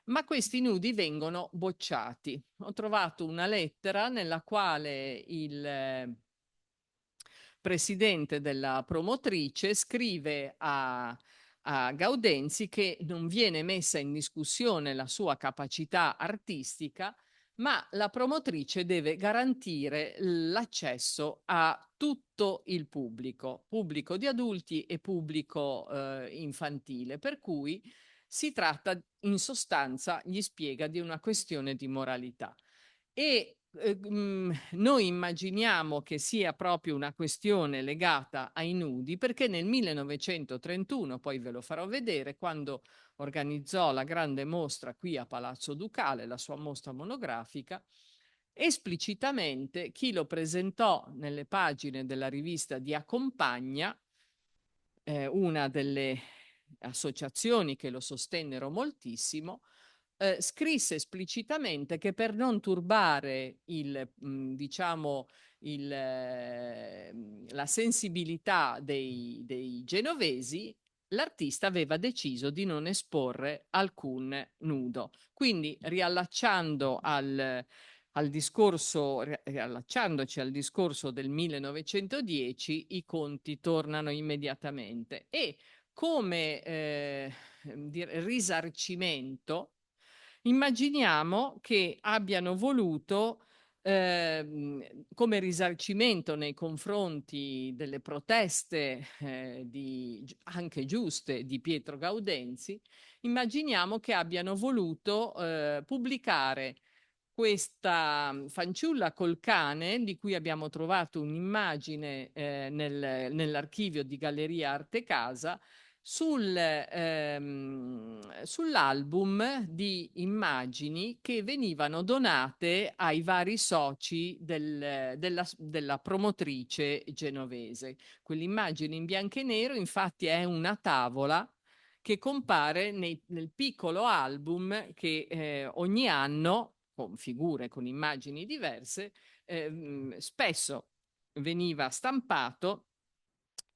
ma questi nudi vengono bocciati. Ho trovato una lettera nella quale il presidente della promotrice scrive a Gaudenzi che non viene messa in discussione la sua capacità artistica, ma la promotrice deve garantire l'accesso a tutto il pubblico, pubblico di adulti e pubblico infantile, per cui si tratta in sostanza, gli spiega, di una questione di moralità. E noi immaginiamo che sia proprio una questione legata ai nudi, perché nel 1931, poi ve lo farò vedere, quando organizzò la grande mostra qui a Palazzo Ducale, la sua mostra monografica, esplicitamente chi lo presentò nelle pagine della rivista Dia Compagna, una delle associazioni che lo sostennero moltissimo, scrisse esplicitamente che per non turbare diciamo, la sensibilità dei genovesi, l'artista aveva deciso di non esporre alcun nudo. Quindi, riallacciandoci al discorso del 1910, i conti tornano immediatamente e come risarcimento, immaginiamo che abbiano voluto, come risarcimento nei confronti delle proteste anche giuste di Pietro Gaudenzi, immaginiamo che abbiano voluto pubblicare questa fanciulla col cane, di cui abbiamo trovato un'immagine nell'archivio di Galleria Arte Casa, sull'album di immagini che venivano donate ai vari soci della promotrice genovese. Quell'immagine in bianco e nero, infatti, è una tavola che compare nel piccolo album che ogni anno, con figure, con immagini diverse, spesso veniva stampato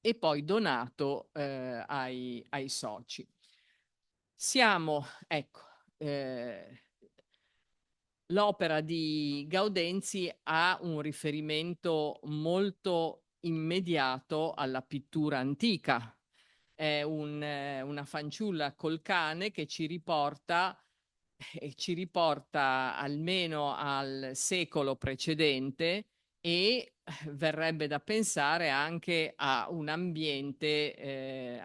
e poi donato ai soci. Ecco, l'opera di Gaudenzi ha un riferimento molto immediato alla pittura antica. È una fanciulla col cane che ci riporta almeno al secolo precedente e verrebbe da pensare anche a un ambiente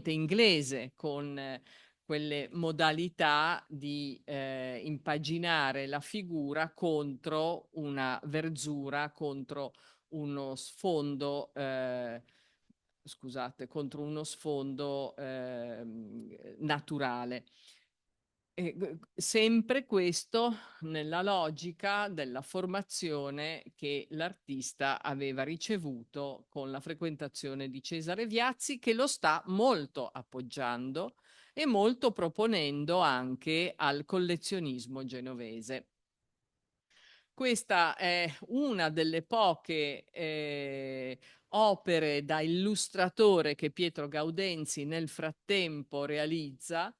inglese con quelle modalità di impaginare la figura contro una verzura, contro uno sfondo, scusate, contro uno sfondo naturale. Sempre questo nella logica della formazione che l'artista aveva ricevuto con la frequentazione di Cesare Viazzi, che lo sta molto appoggiando e molto proponendo anche al collezionismo genovese. Questa è una delle poche opere da illustratore che Pietro Gaudenzi nel frattempo realizza,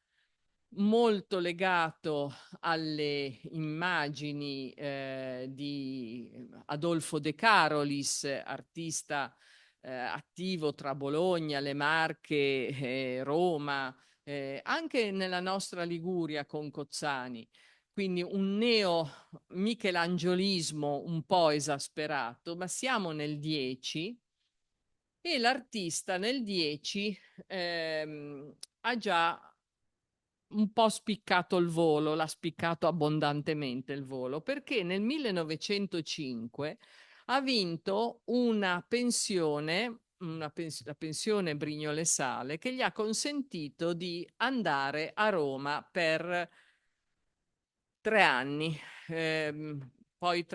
molto legato alle immagini di Adolfo De Carolis, artista attivo tra Bologna, le Marche, Roma, anche nella nostra Liguria con Cozzani. Quindi un neo-michelangiolismo un po' esasperato, ma siamo nel 10 e l'artista nel 10 ha già un po' spiccato il volo, l'ha spiccato abbondantemente il volo, perché nel 1905 ha vinto una pensione, la pensione Brignole Sale, che gli ha consentito di andare a Roma per 3 anni. Poi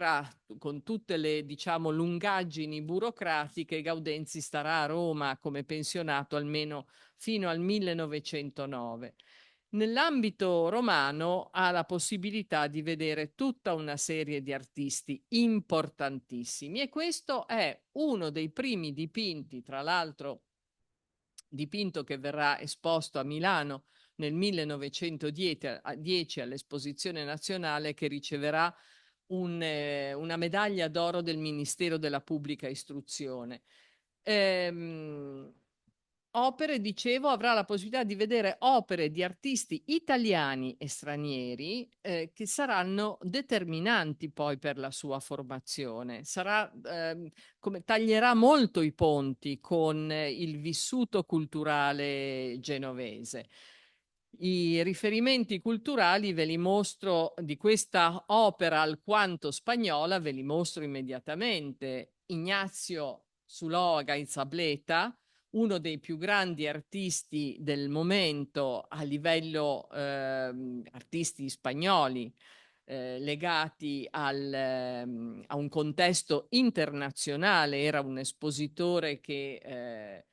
con tutte le, diciamo, lungaggini burocratiche, Gaudenzi starà a Roma come pensionato almeno fino al 1909. Nell'ambito romano ha la possibilità di vedere tutta una serie di artisti importantissimi e questo è uno dei primi dipinti, tra l'altro dipinto che verrà esposto a Milano nel 1910 all'Esposizione Nazionale, che riceverà una medaglia d'oro del Ministero della Pubblica Istruzione. Ehm, opere, dicevo, avrà la possibilità di vedere opere di artisti italiani e stranieri che saranno determinanti poi per la sua formazione. Taglierà molto i ponti con il vissuto culturale genovese. I riferimenti culturali ve li mostro di questa opera alquanto spagnola, ve li mostro immediatamente. Ignazio Zuloaga Zableta, uno dei più grandi artisti del momento a livello artisti spagnoli legati a un contesto internazionale, era un espositore che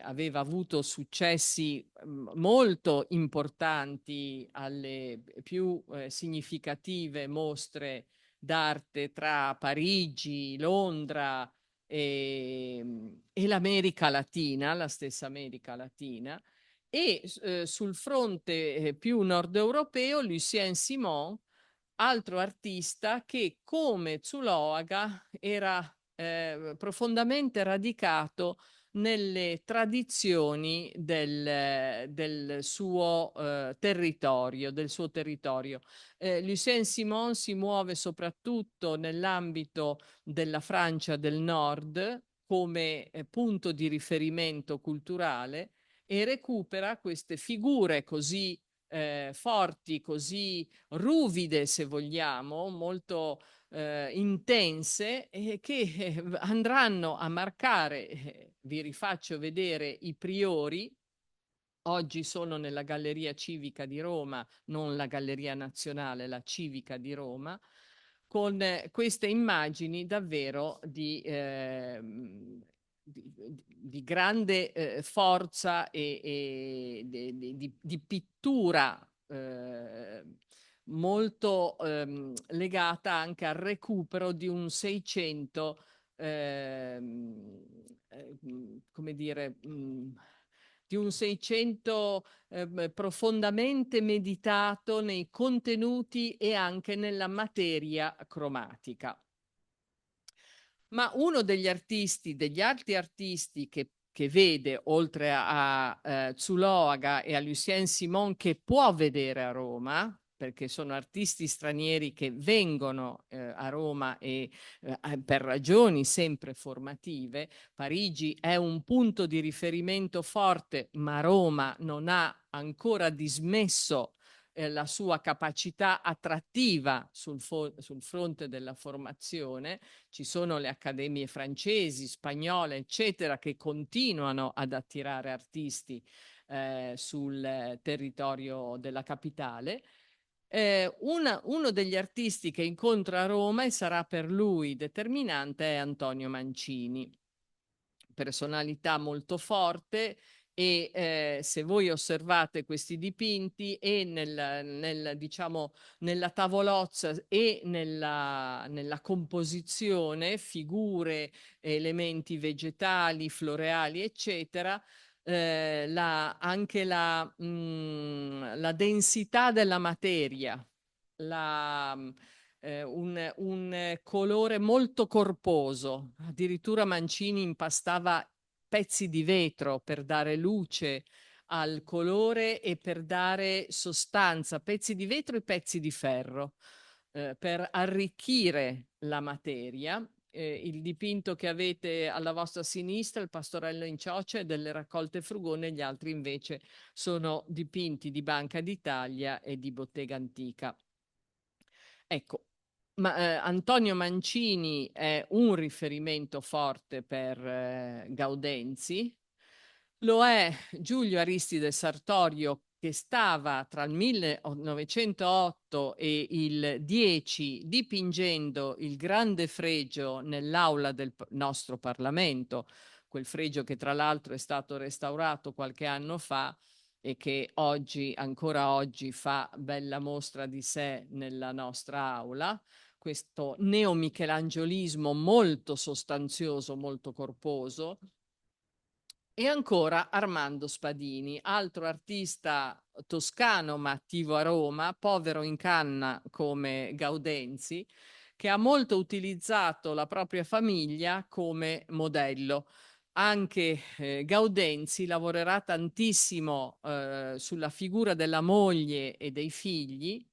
aveva avuto successi molto importanti alle più significative mostre d'arte tra Parigi, Londra e l'America Latina, la stessa America Latina, e sul fronte più nord europeo Lucien Simon, altro artista che come Zuloaga era profondamente radicato nelle tradizioni del suo territorio, del suo territorio. Lucien Simon si muove soprattutto nell'ambito della Francia del Nord come punto di riferimento culturale e recupera queste figure così forti, così ruvide, se vogliamo, molto intense, che andranno a marcare, vi rifaccio vedere i priori. Oggi sono nella Galleria Civica di Roma, non la Galleria Nazionale, la Civica di Roma, con queste immagini davvero di grande forza e di pittura molto legata anche al recupero di un 600, come dire, di un 600 profondamente meditato nei contenuti e anche nella materia cromatica. Ma uno degli artisti, degli altri artisti che vede, oltre a Zuloaga e a Lucien Simon, che può vedere a Roma, perché sono artisti stranieri che vengono a Roma e per ragioni sempre formative. Parigi è un punto di riferimento forte, ma Roma non ha ancora dismesso la sua capacità attrattiva sul fronte della formazione. Ci sono le accademie francesi, spagnole, eccetera, che continuano ad attirare artisti sul territorio della capitale. Uno degli artisti che incontra a Roma e sarà per lui determinante è Antonio Mancini, personalità molto forte. E se voi osservate questi dipinti e diciamo, nella tavolozza e nella composizione, figure, elementi vegetali, floreali, eccetera, anche la densità della materia, la, un colore molto corposo. Addirittura Mancini impastava pezzi di vetro per dare luce al colore e per dare sostanza, pezzi di vetro e pezzi di ferro, per arricchire la materia. Il dipinto che avete alla vostra sinistra, il Pastorello in cioccia, è delle raccolte Frugone, gli altri invece sono dipinti di Banca d'Italia e di Bottega Antica. Ecco, ma Antonio Mancini è un riferimento forte per Gaudenzi, lo è Giulio Aristide Sartorio, che stava tra il 1908 e il 10 dipingendo il grande fregio nell'aula del nostro Parlamento, quel fregio che tra l'altro è stato restaurato qualche anno fa e che oggi, ancora oggi, fa bella mostra di sé nella nostra aula. Questo neomichelangiolismo molto sostanzioso, molto corposo. E ancora Armando Spadini, altro artista toscano ma attivo a Roma, povero in canna come Gaudenzi, che ha molto utilizzato la propria famiglia come modello. anche Gaudenzi lavorerà tantissimo sulla figura della moglie e dei figli,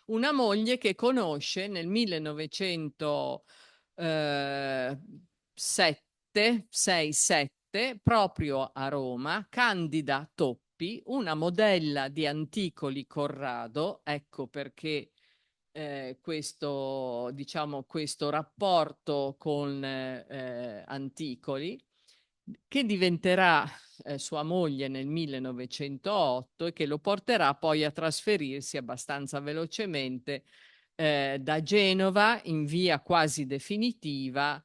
una moglie che conosce nel 1906-7, proprio a Roma, Candida Toppi, una modella di Anticoli Corrado. Ecco perché questo, diciamo, questo rapporto con Anticoli, che diventerà sua moglie nel 1908 e che lo porterà poi a trasferirsi abbastanza velocemente da Genova in via quasi definitiva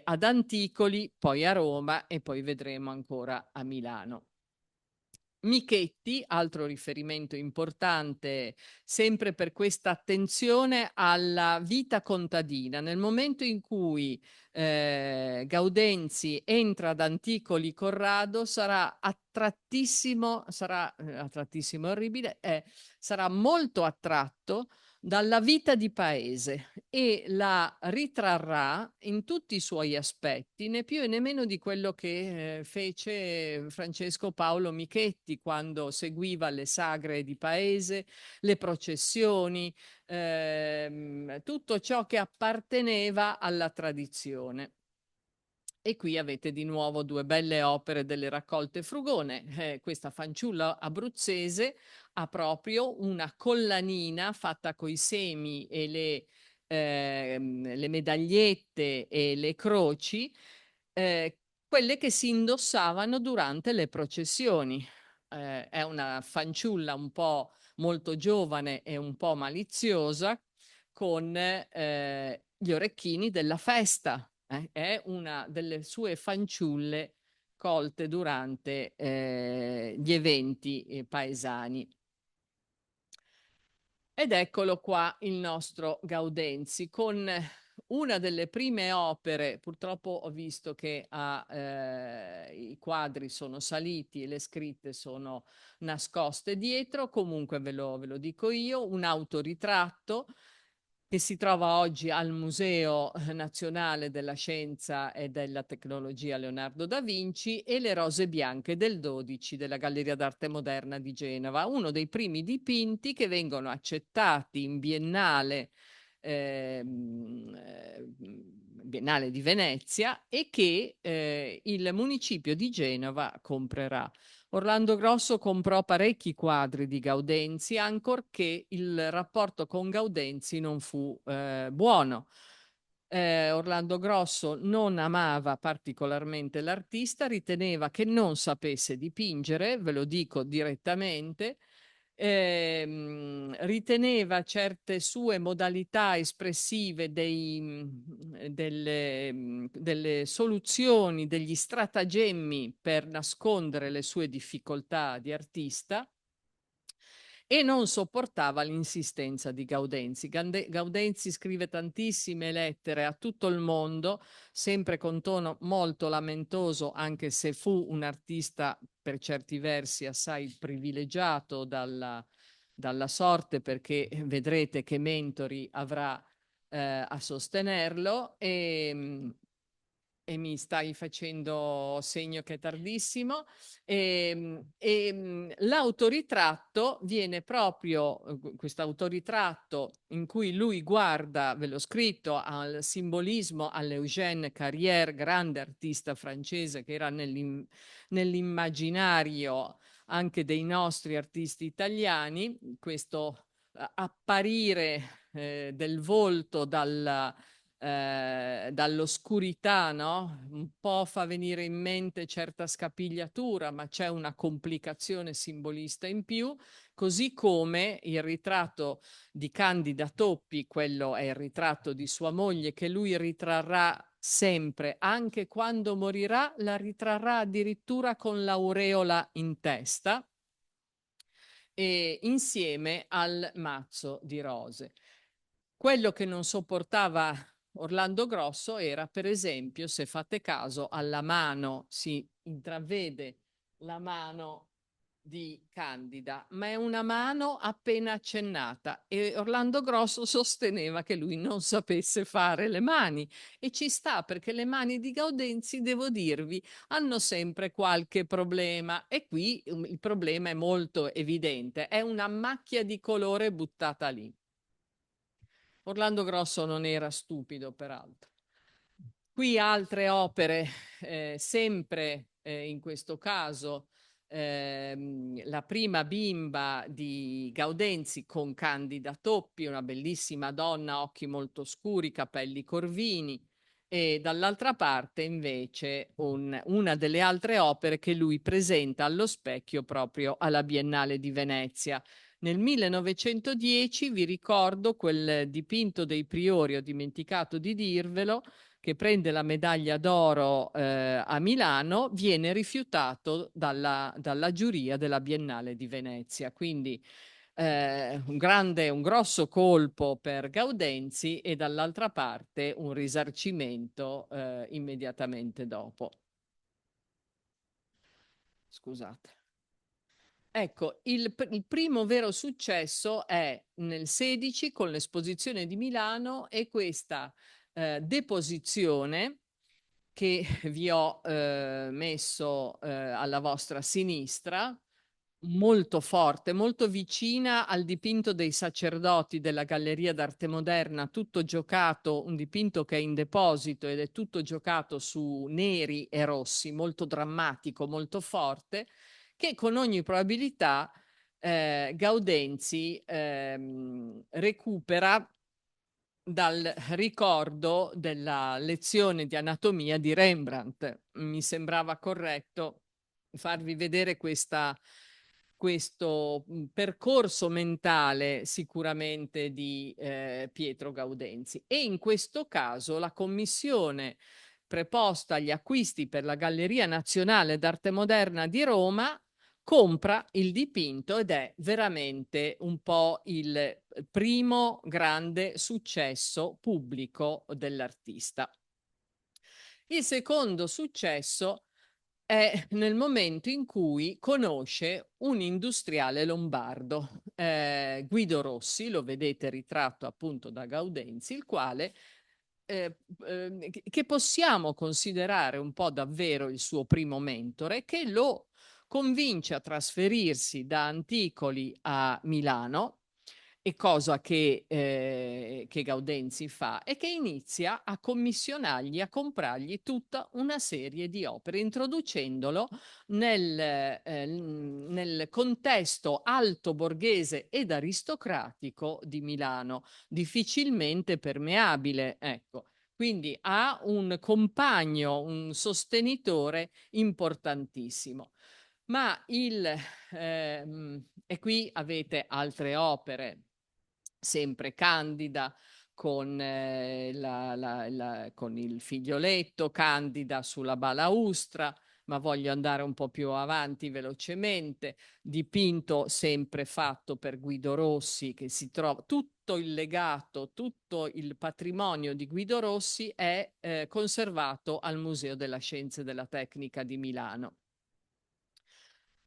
ad Anticoli, poi a Roma e poi vedremo ancora a Milano. Michetti, altro riferimento importante, sempre per questa attenzione alla vita contadina. Nel momento in cui Gaudenzi entra ad Anticoli Corrado, sarà attrattissimo, attratissimo, è orribile, sarà molto attratto dalla vita di paese e la ritrarrà in tutti i suoi aspetti, né più e né meno di quello che fece Francesco Paolo Michetti quando seguiva le sagre di paese, le processioni, tutto ciò che apparteneva alla tradizione. E qui avete di nuovo due belle opere delle raccolte Frugone. Questa fanciulla abruzzese ha proprio una collanina fatta coi semi e le medagliette e le croci, quelle che si indossavano durante le processioni. È una fanciulla un po' molto giovane e un po' maliziosa, con gli orecchini della festa. È una delle sue fanciulle colte durante gli eventi paesani. Ed eccolo qua il nostro Gaudenzi con una delle prime opere. Purtroppo ho visto che i quadri sono saliti e le scritte sono nascoste dietro. Comunque ve lo dico io, un autoritratto che si trova oggi al Museo Nazionale della Scienza e della Tecnologia Leonardo da Vinci, e Le rose bianche del 12 della Galleria d'Arte Moderna di Genova, uno dei primi dipinti che vengono accettati in Biennale di Venezia e che il municipio di Genova comprerà. Orlando Grosso comprò parecchi quadri di Gaudenzi, ancorché il rapporto con Gaudenzi non fu buono. Orlando Grosso non amava particolarmente l'artista, riteneva che non sapesse dipingere, ve lo dico direttamente, riteneva certe sue modalità espressive delle soluzioni, degli stratagemmi per nascondere le sue difficoltà di artista, e non sopportava l'insistenza di Gaudenzi. Gaudenzi scrive tantissime lettere a tutto il mondo, sempre con tono molto lamentoso, anche se fu un artista per certi versi assai privilegiato dalla sorte, perché vedrete che mentori avrà a sostenerlo. E mi stai facendo segno che è tardissimo. L'autoritratto viene proprio, questo autoritratto in cui lui guarda, ve l'ho scritto, al simbolismo, all'Eugène Carrière, grande artista francese che era nell'immaginario anche dei nostri artisti italiani, questo apparire del volto dall'oscurità, no? Un po' fa venire in mente certa scapigliatura, ma c'è una complicazione simbolista in più, così come il ritratto di Candida Toppi, quello è il ritratto di sua moglie che lui ritrarrà sempre, anche quando morirà, la ritrarrà addirittura con l'aureola in testa, e insieme al mazzo di rose. Quello che non sopportava Orlando Grosso era, per esempio, se fate caso, alla mano si intravede la mano di Candida, ma è una mano appena accennata, e Orlando Grosso sosteneva che lui non sapesse fare le mani, e ci sta, perché le mani di Gaudenzi, devo dirvi, hanno sempre qualche problema, e qui il problema è molto evidente, è una macchia di colore buttata lì. Orlando Grosso non era stupido, peraltro. Qui altre opere, sempre in questo caso, la prima bimba di Gaudenzi con Candida Toppi, una bellissima donna, occhi molto scuri, capelli corvini, e dall'altra parte invece una delle altre opere che lui presenta allo specchio proprio alla Biennale di Venezia. Nel 1910 vi ricordo quel dipinto dei Priori, ho dimenticato di dirvelo, che prende la medaglia d'oro a Milano, viene rifiutato dalla giuria della Biennale di Venezia. Quindi un grosso colpo per Gaudenzi, e dall'altra parte un risarcimento immediatamente dopo. Scusate. Ecco, il primo vero successo è nel 16 con l'esposizione di Milano, e questa deposizione che vi ho messo alla vostra sinistra, molto forte, molto vicina al dipinto dei sacerdoti della Galleria d'Arte Moderna, tutto giocato, un dipinto che è in deposito ed è tutto giocato su neri e rossi, molto drammatico, molto forte, che con ogni probabilità Gaudenzi recupera dal ricordo della lezione di anatomia di Rembrandt. Mi sembrava corretto farvi vedere questo percorso mentale sicuramente di Pietro Gaudenzi. E in questo caso la commissione preposta agli acquisti per la Galleria Nazionale d'Arte Moderna di Roma compra il dipinto, ed è veramente un po' il primo grande successo pubblico dell'artista. Il secondo successo è nel momento in cui conosce un industriale lombardo, Guido Rossi, lo vedete ritratto appunto da Gaudenzi, il quale che possiamo considerare un po' davvero il suo primo mentore, che lo convince a trasferirsi da Anticoli a Milano, e cosa che Gaudenzi fa, e che inizia a commissionargli, a comprargli tutta una serie di opere, introducendolo nel contesto alto borghese ed aristocratico di Milano, difficilmente permeabile, ecco. Quindi ha un compagno, un sostenitore importantissimo. Ma e qui avete altre opere, sempre Candida con il figlioletto, Candida sulla balaustra, ma voglio andare un po' più avanti velocemente. Dipinto sempre fatto per Guido Rossi, che si trova tutto il legato, tutto il patrimonio di Guido Rossi è conservato al Museo della Scienza e della Tecnica di Milano.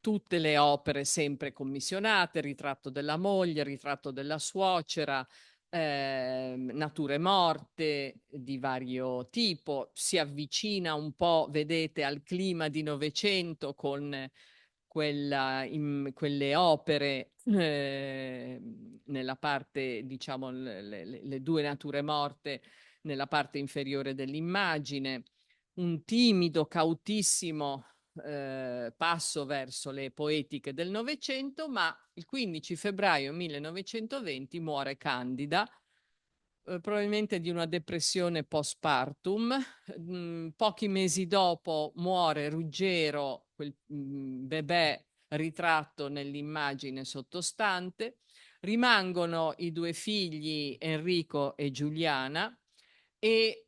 Tutte le opere sempre commissionate, ritratto della moglie, ritratto della suocera, nature morte di vario tipo, si avvicina un po', vedete, al clima di Novecento con quelle opere nella parte, diciamo, le due nature morte nella parte inferiore dell'immagine, un timido, cautissimo passo verso le poetiche del Novecento, ma il 15 febbraio 1920 muore Candida, probabilmente di una depressione postpartum. Pochi mesi dopo muore Ruggero, quel bebè ritratto nell'immagine sottostante. Rimangono i due figli Enrico e Giuliana, e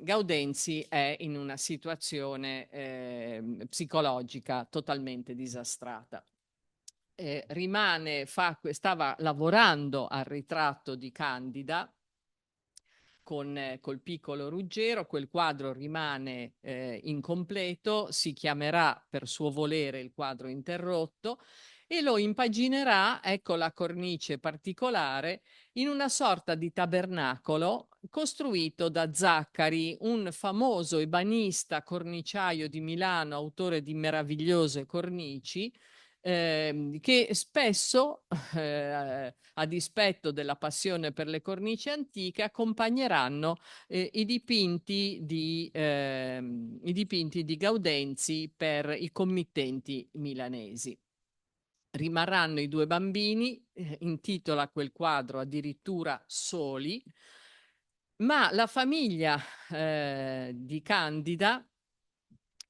Gaudenzi è in una situazione psicologica totalmente disastrata. Stava lavorando al ritratto di Candida, col piccolo Ruggero. Quel quadro rimane incompleto, si chiamerà per suo volere il quadro interrotto e lo impaginerà, ecco la cornice particolare, in una sorta di tabernacolo costruito da Zaccari, un famoso ebanista corniciaio di Milano, autore di meravigliose cornici, che spesso, a dispetto della passione per le cornici antiche, accompagneranno i dipinti di Gaudenzi per i committenti milanesi. Rimarranno i due bambini, intitola quel quadro addirittura Soli, ma la famiglia di Candida,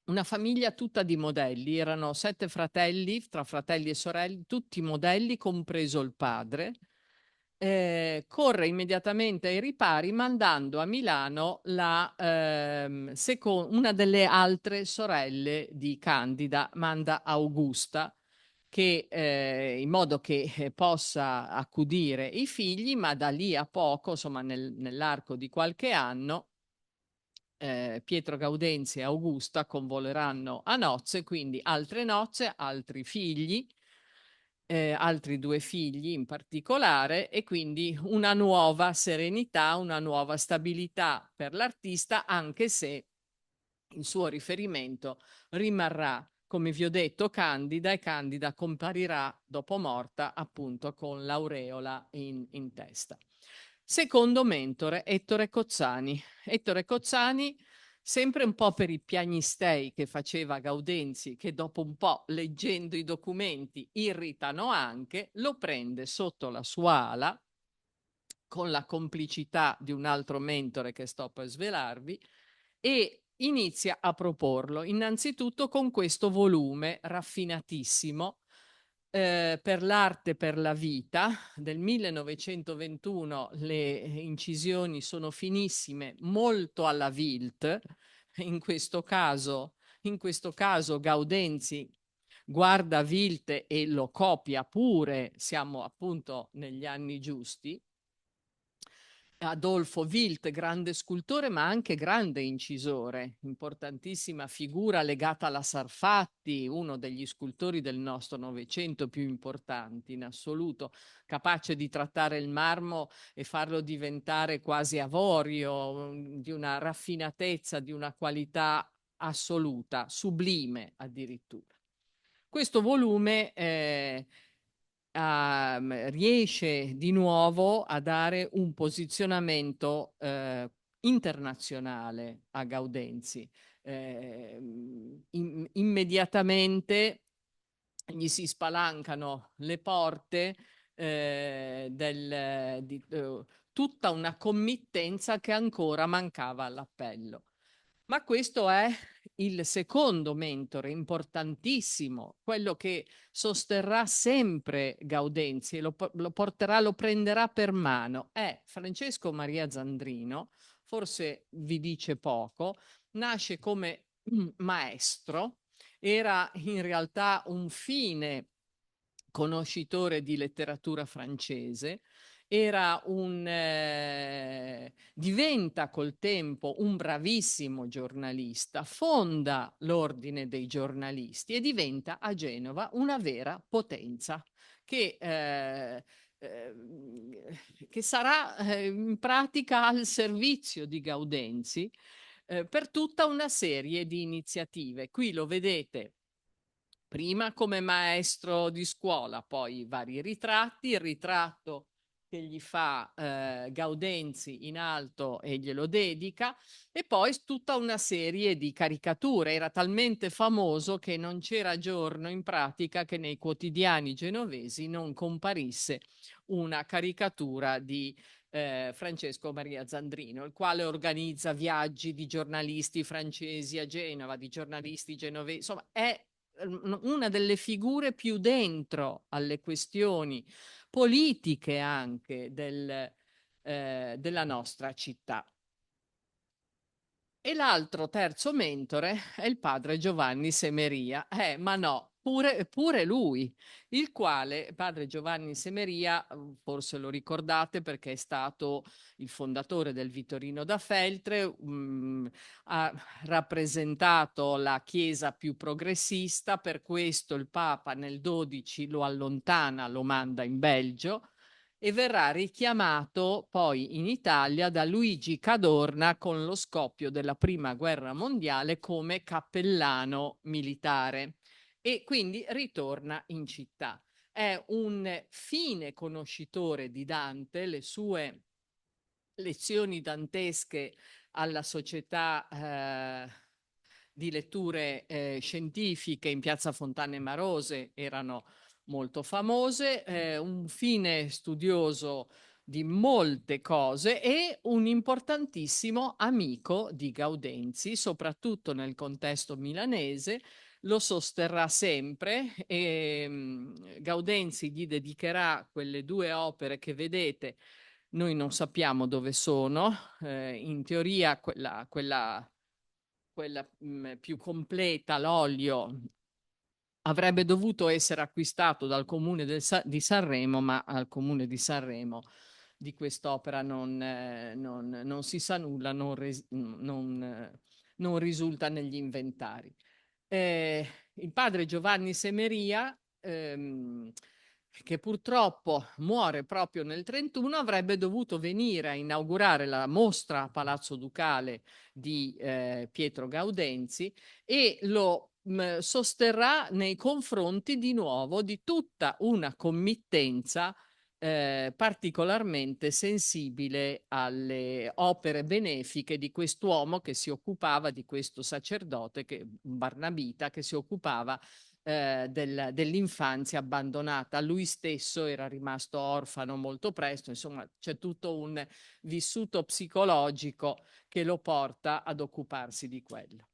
una famiglia tutta di modelli, erano 7 fratelli, tra fratelli e sorelle, tutti modelli, compreso il padre. Corre immediatamente ai ripari mandando a Milano una delle altre sorelle di Candida, manda Augusta, che, in modo che possa accudire i figli, ma da lì a poco, insomma nell'arco di qualche anno, Pietro Gaudenzi e Augusta convoleranno a nozze, quindi altre nozze, altri figli, altri 2 figli in particolare, e quindi una nuova serenità, una nuova stabilità per l'artista, anche se il suo riferimento rimarrà, come vi ho detto, Candida, e Candida comparirà dopo morta appunto con l'aureola in testa. Secondo mentore, Ettore Cozzani. Ettore Cozzani, sempre un po' per i piagnistei che faceva Gaudenzi, che dopo un po', leggendo i documenti, irritano anche, lo prende sotto la sua ala, con la complicità di un altro mentore che sto per svelarvi, e inizia a proporlo, innanzitutto con questo volume raffinatissimo, per l'arte, per la vita, del 1921. Le incisioni sono finissime, molto alla Wilt. In questo caso Gaudenzi guarda Wilt e lo copia pure, siamo appunto negli anni giusti. Adolfo Wilt, grande scultore ma anche grande incisore, importantissima figura legata alla Sarfatti, uno degli scultori del nostro Novecento più importanti in assoluto, capace di trattare il marmo e farlo diventare quasi avorio, di una raffinatezza, di una qualità assoluta, sublime addirittura. Questo volume riesce di nuovo a dare un posizionamento internazionale a Gaudenzi. Immediatamente gli si spalancano le porte di tutta una committenza che ancora mancava all'appello. Ma questo è il secondo mentore importantissimo, quello che sosterrà sempre Gaudenzi e lo porterà, lo prenderà per mano. È Francesco Maria Zandrino, forse vi dice poco, nasce come maestro, era in realtà un fine conoscitore di letteratura francese, diventa col tempo un bravissimo giornalista, fonda l'Ordine dei giornalisti e diventa a Genova una vera potenza che, che sarà in pratica al servizio di Gaudenzi per tutta una serie di iniziative. Qui lo vedete prima come maestro di scuola, poi i vari ritratti, il ritratto che gli fa Gaudenzi in alto e glielo dedica, e poi tutta una serie di caricature. Era talmente famoso che non c'era giorno in pratica che nei quotidiani genovesi non comparisse una caricatura di Francesco Maria Zandrino, il quale organizza viaggi di giornalisti francesi a Genova, di giornalisti genovesi, insomma è una delle figure più dentro alle questioni politiche anche della nostra città. E l'altro terzo mentore è il padre Giovanni Semeria. Ma no, pure lui, il quale, padre Giovanni Semeria, forse lo ricordate perché è stato il fondatore del Vittorino da Feltre, ha rappresentato la Chiesa più progressista, per questo il Papa nel 12 lo allontana, lo manda in Belgio e verrà richiamato poi in Italia da Luigi Cadorna con lo scoppio della Prima Guerra Mondiale come cappellano militare e quindi ritorna in città. È un fine conoscitore di Dante, le sue lezioni dantesche alla società di letture scientifiche in Piazza Fontane Marose erano molto famose, un fine studioso di molte cose e un importantissimo amico di Gaudenzi, soprattutto nel contesto milanese, lo sosterrà sempre e Gaudenzi gli dedicherà quelle due opere che vedete. Noi non sappiamo dove sono, in teoria quella più completa, l'olio, avrebbe dovuto essere acquistato dal comune di Sanremo, ma al comune di Sanremo di quest'opera non si sa nulla, non risulta negli inventari. Il padre Giovanni Semeria, che purtroppo muore proprio nel 31, avrebbe dovuto venire a inaugurare la mostra a Palazzo Ducale di Pietro Gaudenzi e lo sosterrà nei confronti di nuovo di tutta una committenza particolarmente sensibile alle opere benefiche di quest'uomo che si occupava, di questo sacerdote, un barnabita, che si occupava dell'infanzia abbandonata. Lui stesso era rimasto orfano molto presto, insomma c'è tutto un vissuto psicologico che lo porta ad occuparsi di quello.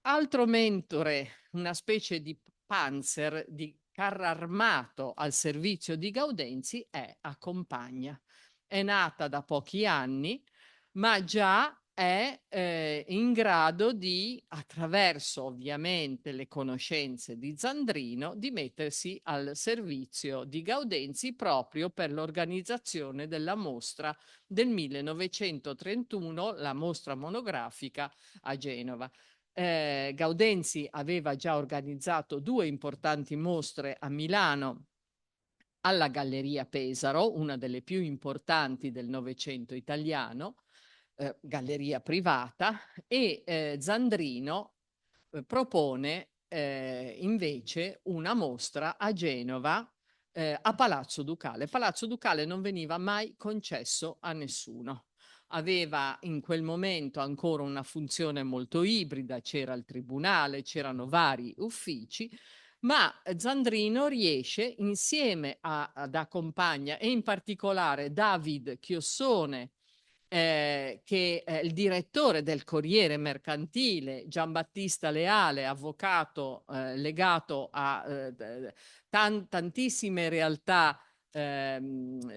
Altro mentore, una specie di panzer, di carro armato al servizio di Gaudenzi, è Accompagna. È nata da pochi anni, ma già è in grado di, attraverso ovviamente le conoscenze di Zandrino, di mettersi al servizio di Gaudenzi proprio per l'organizzazione della mostra del 1931, la mostra monografica a Genova. Gaudenzi aveva già organizzato due importanti mostre a Milano alla Galleria Pesaro, una delle più importanti del Novecento italiano, galleria privata, e Zandrino propone invece una mostra a Genova a Palazzo Ducale. Palazzo Ducale non veniva mai concesso a nessuno. Aveva in quel momento ancora una funzione molto ibrida, c'era il tribunale, c'erano vari uffici, ma Zandrino riesce insieme ad Accompagna e in particolare David Chiossone, che è il direttore del Corriere Mercantile, Giambattista Leale, avvocato legato a tantissime realtà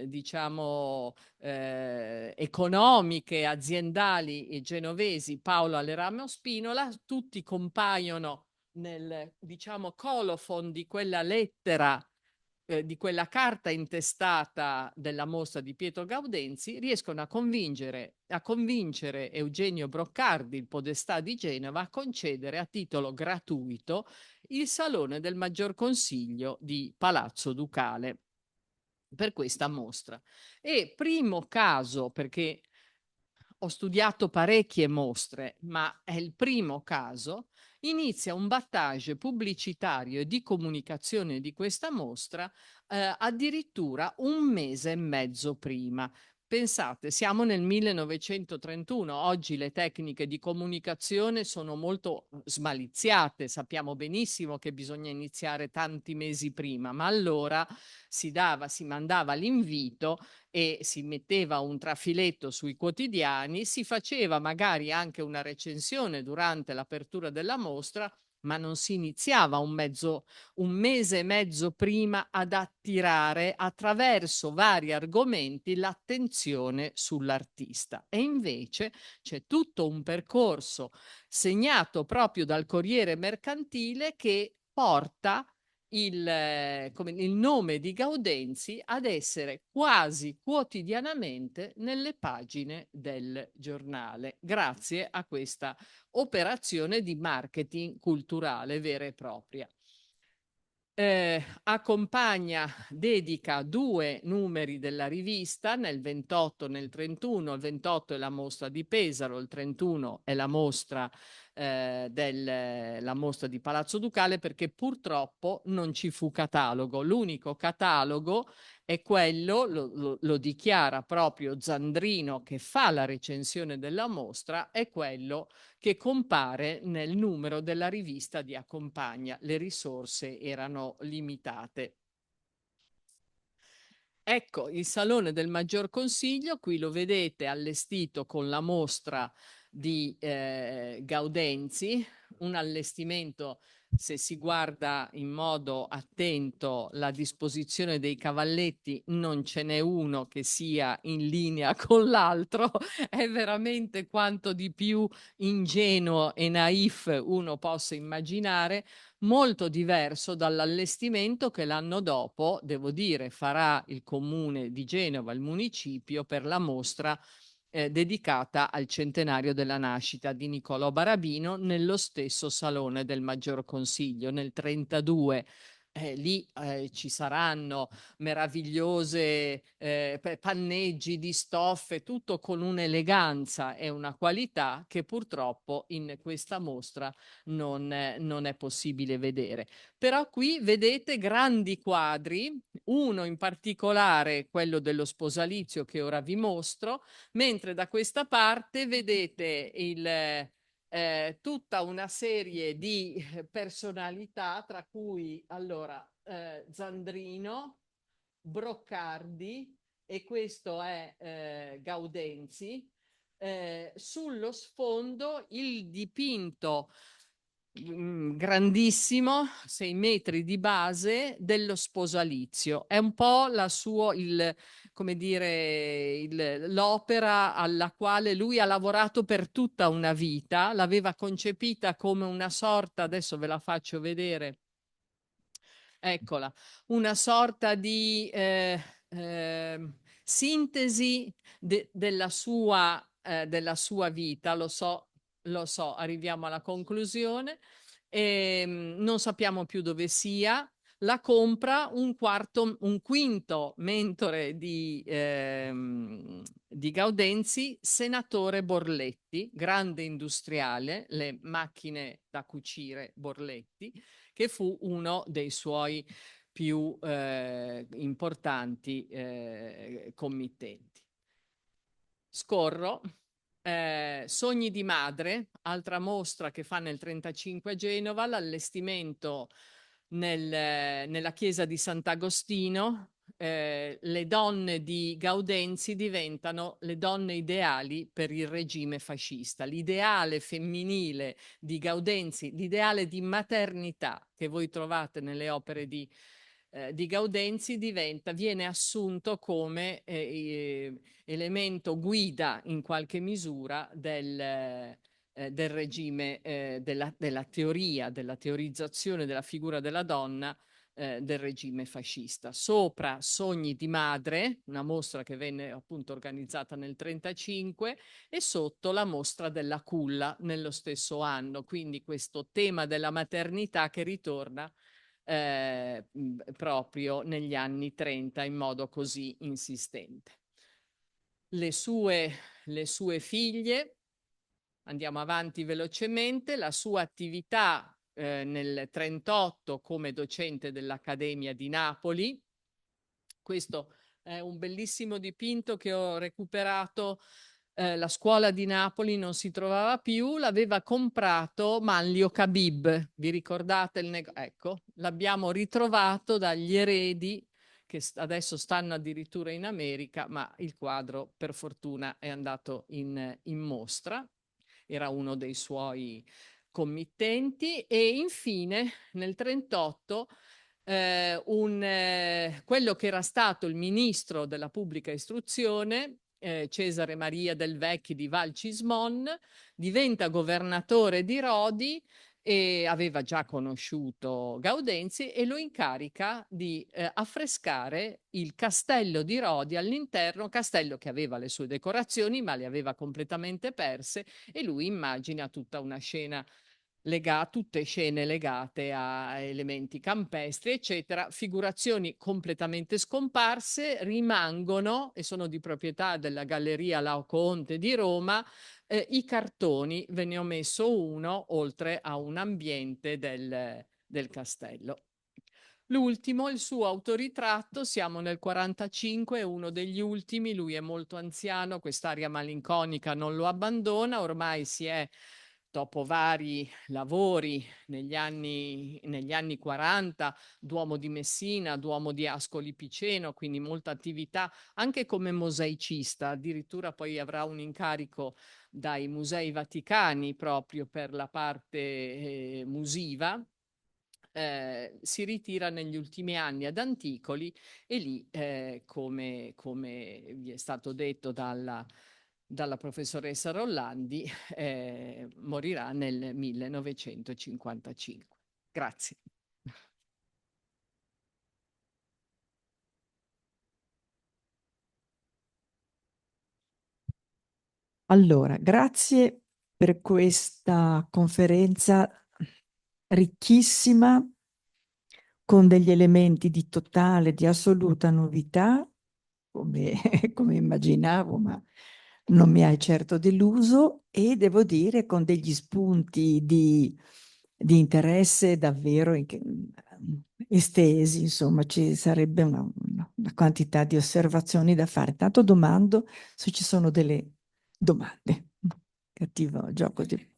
diciamo economiche, aziendali e genovesi, Paolo Aleramo Spinola, tutti compaiono nel, diciamo, colofon di quella lettera, di quella carta intestata della mostra di Pietro Gaudenzi, riescono a convincere Eugenio Broccardi, il podestà di Genova, a concedere a titolo gratuito il salone del Maggior Consiglio di Palazzo Ducale per questa mostra. E primo caso, perché ho studiato parecchie mostre, ma è il primo caso, inizia un battage pubblicitario e di comunicazione di questa mostra addirittura un mese e mezzo prima. Pensate, siamo nel 1931, oggi le tecniche di comunicazione sono molto smaliziate, sappiamo benissimo che bisogna iniziare tanti mesi prima, ma allora si mandava l'invito e si metteva un trafiletto sui quotidiani, si faceva magari anche una recensione durante l'apertura della mostra, ma non si iniziava un mese e mezzo prima ad attirare attraverso vari argomenti l'attenzione sull'artista. E invece c'è tutto un percorso segnato proprio dal Corriere Mercantile che porta il nome di Gaudenzi ad essere quasi quotidianamente nelle pagine del giornale, grazie a questa operazione di marketing culturale vera e propria. Accompagna, dedica 2 numeri della rivista, nel 28 e nel 31. Il 28 è la mostra di Pesaro, il 31 è la mostra, la mostra di Palazzo Ducale, perché purtroppo non ci fu catalogo. L'unico catalogo è quello, lo dichiara proprio Zandrino, che fa la recensione della mostra, è quello che compare nel numero della rivista di Accompagna. Le risorse erano limitate. Ecco il Salone del Maggior Consiglio, qui lo vedete allestito con la mostra di Gaudenzi, un allestimento, se si guarda in modo attento la disposizione dei cavalletti, non ce n'è uno che sia in linea con l'altro, è veramente quanto di più ingenuo e naif uno possa immaginare, molto diverso dall'allestimento che l'anno dopo, devo dire, farà il comune di Genova, il municipio, per la mostra dedicata al centenario della nascita di Niccolò Barabino nello stesso Salone del Maggior Consiglio nel 32. Lì ci saranno meravigliose panneggi di stoffe, tutto con un'eleganza e una qualità che purtroppo in questa mostra non è possibile vedere. Però qui vedete grandi quadri, uno in particolare, quello dello sposalizio che ora vi mostro, mentre da questa parte vedete tutta una serie di personalità, tra cui allora Zandrino, Broccardi e questo è Gaudenzi. Sullo sfondo il dipinto grandissimo, 6 metri di base, dello sposalizio. È un po' come dire, l'opera alla quale lui ha lavorato per tutta una vita, l'aveva concepita come una sorta, adesso ve la faccio vedere, eccola, una sorta di sintesi della sua vita, lo so, arriviamo alla conclusione. Non sappiamo più dove sia. La compra un quinto mentore di Gaudenzi, senatore Borletti, grande industriale, le macchine da cucire Borletti, che fu uno dei suoi più importanti committenti. Scorro. Sogni di madre, altra mostra che fa nel 35 a Genova, l'allestimento nella chiesa di Sant'Agostino. Le donne di Gaudenzi diventano le donne ideali per il regime fascista. L'ideale femminile di Gaudenzi, l'ideale di maternità che voi trovate nelle opere di Gaudenzi viene assunto come elemento guida in qualche misura del regime, della teoria, della teorizzazione della figura della donna del regime fascista. Sopra Sogni di madre, una mostra che venne appunto organizzata nel 1935, e sotto la mostra della culla nello stesso anno. Quindi questo tema della maternità che ritorna proprio negli anni 30 in modo così insistente. Le sue figlie, andiamo avanti velocemente, la sua attività nel 38 come docente dell'Accademia di Napoli. Questo è un bellissimo dipinto che ho recuperato. La scuola di Napoli non si trovava più, l'aveva comprato Manlio Khabib. Vi ricordate il negozio? Ecco, l'abbiamo ritrovato dagli eredi che adesso stanno addirittura in America, ma il quadro per fortuna è andato in mostra. Era uno dei suoi committenti. E infine nel 1938 quello che era stato il ministro della pubblica istruzione, Cesare Maria Del Vecchi di Val Cismon, diventa governatore di Rodi e aveva già conosciuto Gaudenzi e lo incarica di affrescare il castello di Rodi all'interno, castello che aveva le sue decorazioni ma le aveva completamente perse, e lui immagina tutta una scena tutte scene legate a elementi campestri, eccetera. Figurazioni completamente scomparse rimangono e sono di proprietà della Galleria Laocoonte di Roma. I cartoni, ve ne ho messo uno oltre a un ambiente del castello. L'ultimo, il suo autoritratto, siamo nel 45, è uno degli ultimi, lui è molto anziano, quest'aria malinconica non lo abbandona, ormai si è, dopo vari lavori negli anni 40, Duomo di Messina, Duomo di Ascoli Piceno, quindi molta attività anche come mosaicista, addirittura poi avrà un incarico dai Musei Vaticani proprio per la parte musiva. Si ritira negli ultimi anni ad Anticoli e lì, come vi è stato detto dalla professoressa Rollandi, morirà nel 1955. Grazie. Allora, grazie per questa conferenza ricchissima, con degli elementi di totale, di assoluta novità, come, come immaginavo, ma non mi hai certo deluso, e devo dire con degli spunti di interesse davvero estesi, insomma, ci sarebbe una quantità di osservazioni da fare. Tanto domando se ci sono delle domande. Cattivo gioco di...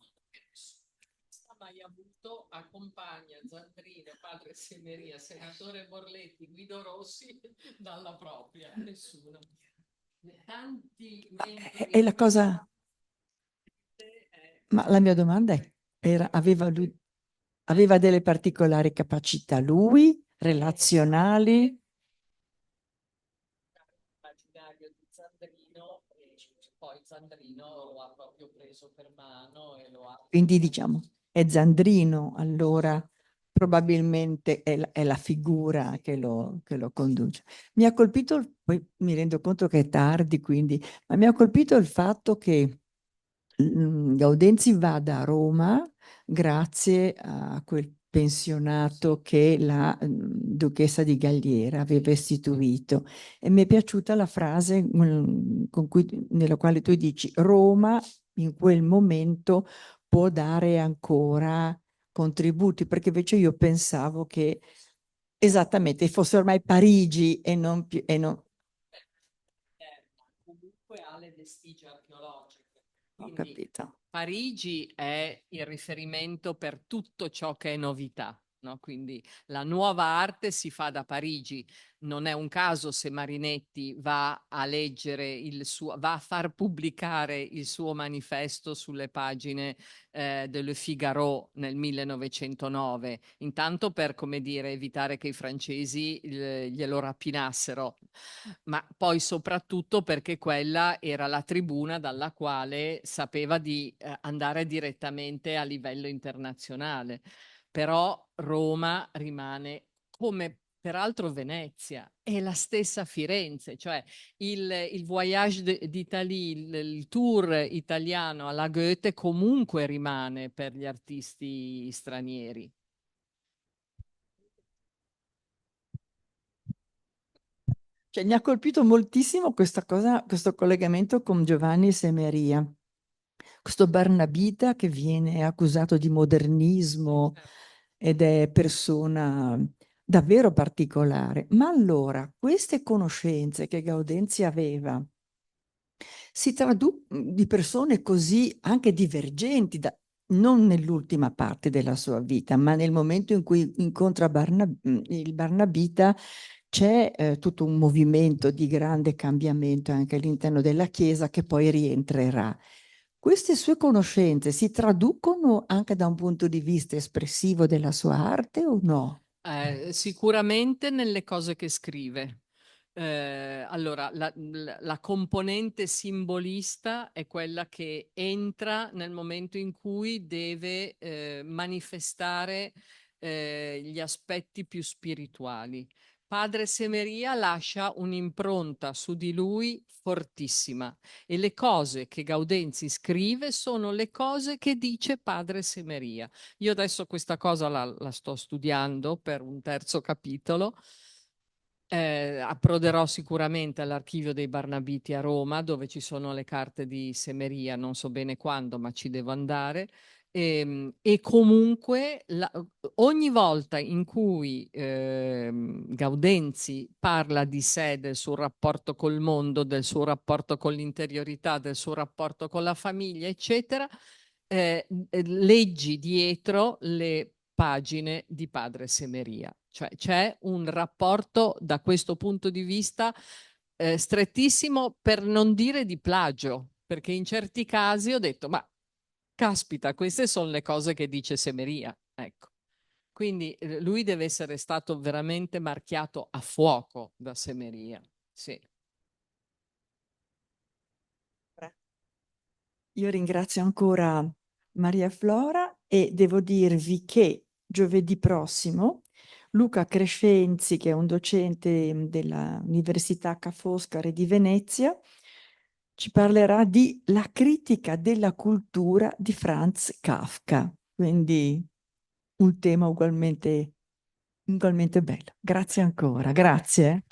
Mai avuto accompagna Zandrino, padre Semeria, senatore Borletti, Guido Rossi dalla propria, nessuno. Tanti membri E la cosa... Ma la mia domanda era, aveva delle particolari capacità lui, relazionali? immaginario di Zandrino, e poi Zandrino lo ha proprio preso per mano e lo ha... Quindi diciamo, è Zandrino, allora probabilmente è la figura che lo conduce. Mi ha colpito, poi mi rendo conto che è tardi, quindi, ma mi ha colpito il fatto che Gaudenzi vada a Roma grazie a quel pensionato che la duchessa di Galliera aveva istituito. E mi è piaciuta la frase nella quale tu dici Roma in quel momento può dare ancora contributi, perché invece io pensavo che esattamente fosse ormai Parigi e non più... E non... Comunque ha le vestigie archeologiche. Ho Quindi capito. Parigi è il riferimento per tutto ciò che è novità. No? Quindi la nuova arte si fa da Parigi. Non è un caso se Marinetti va a leggere va a far pubblicare il suo manifesto sulle pagine de Le Figaro nel 1909, intanto per, come dire, evitare che i francesi glielo rapinassero, ma poi soprattutto perché quella era la tribuna dalla quale sapeva di andare direttamente a livello internazionale. Però Roma rimane, come peraltro Venezia, è la stessa Firenze, cioè il Voyage d'Italie, il tour italiano alla Goethe comunque rimane per gli artisti stranieri. Cioè, mi ha colpito moltissimo questa cosa, questo collegamento con Giovanni Semeria, questo Barnabita che viene accusato di modernismo ed è persona davvero particolare. Ma allora, queste conoscenze che Gaudenzi aveva di persone così anche divergenti, non nell'ultima parte della sua vita, ma nel momento in cui incontra il Barnabita, c'è tutto un movimento di grande cambiamento anche all'interno della Chiesa che poi rientrerà. Queste sue conoscenze si traducono anche da un punto di vista espressivo della sua arte o no? Sicuramente nelle cose che scrive. Allora, la componente simbolista è quella che entra nel momento in cui deve manifestare gli aspetti più spirituali. Padre Semeria lascia un'impronta su di lui fortissima e le cose che Gaudenzi scrive sono le cose che dice Padre Semeria. Io adesso questa cosa la sto studiando per un terzo capitolo. Approderò sicuramente all'archivio dei Barnabiti a Roma, dove ci sono le carte di Semeria, non so bene quando, ma ci devo andare. E comunque ogni volta in cui Gaudenzi parla di sé, del suo rapporto col mondo, del suo rapporto con l'interiorità, del suo rapporto con la famiglia, eccetera, leggi dietro le pagine di Padre Semeria. Cioè c'è un rapporto da questo punto di vista strettissimo, per non dire di plagio, perché in certi casi ho detto, ma caspita, queste sono le cose che dice Semeria. Ecco. Quindi lui deve essere stato veramente marchiato a fuoco da Semeria. Sì. Io ringrazio ancora Maria Flora e devo dirvi che giovedì prossimo Luca Crescenzi, che è un docente dell'Università Ca' Foscari di Venezia, ci parlerà di La critica della cultura di Franz Kafka, quindi un tema ugualmente bello. Grazie ancora, grazie.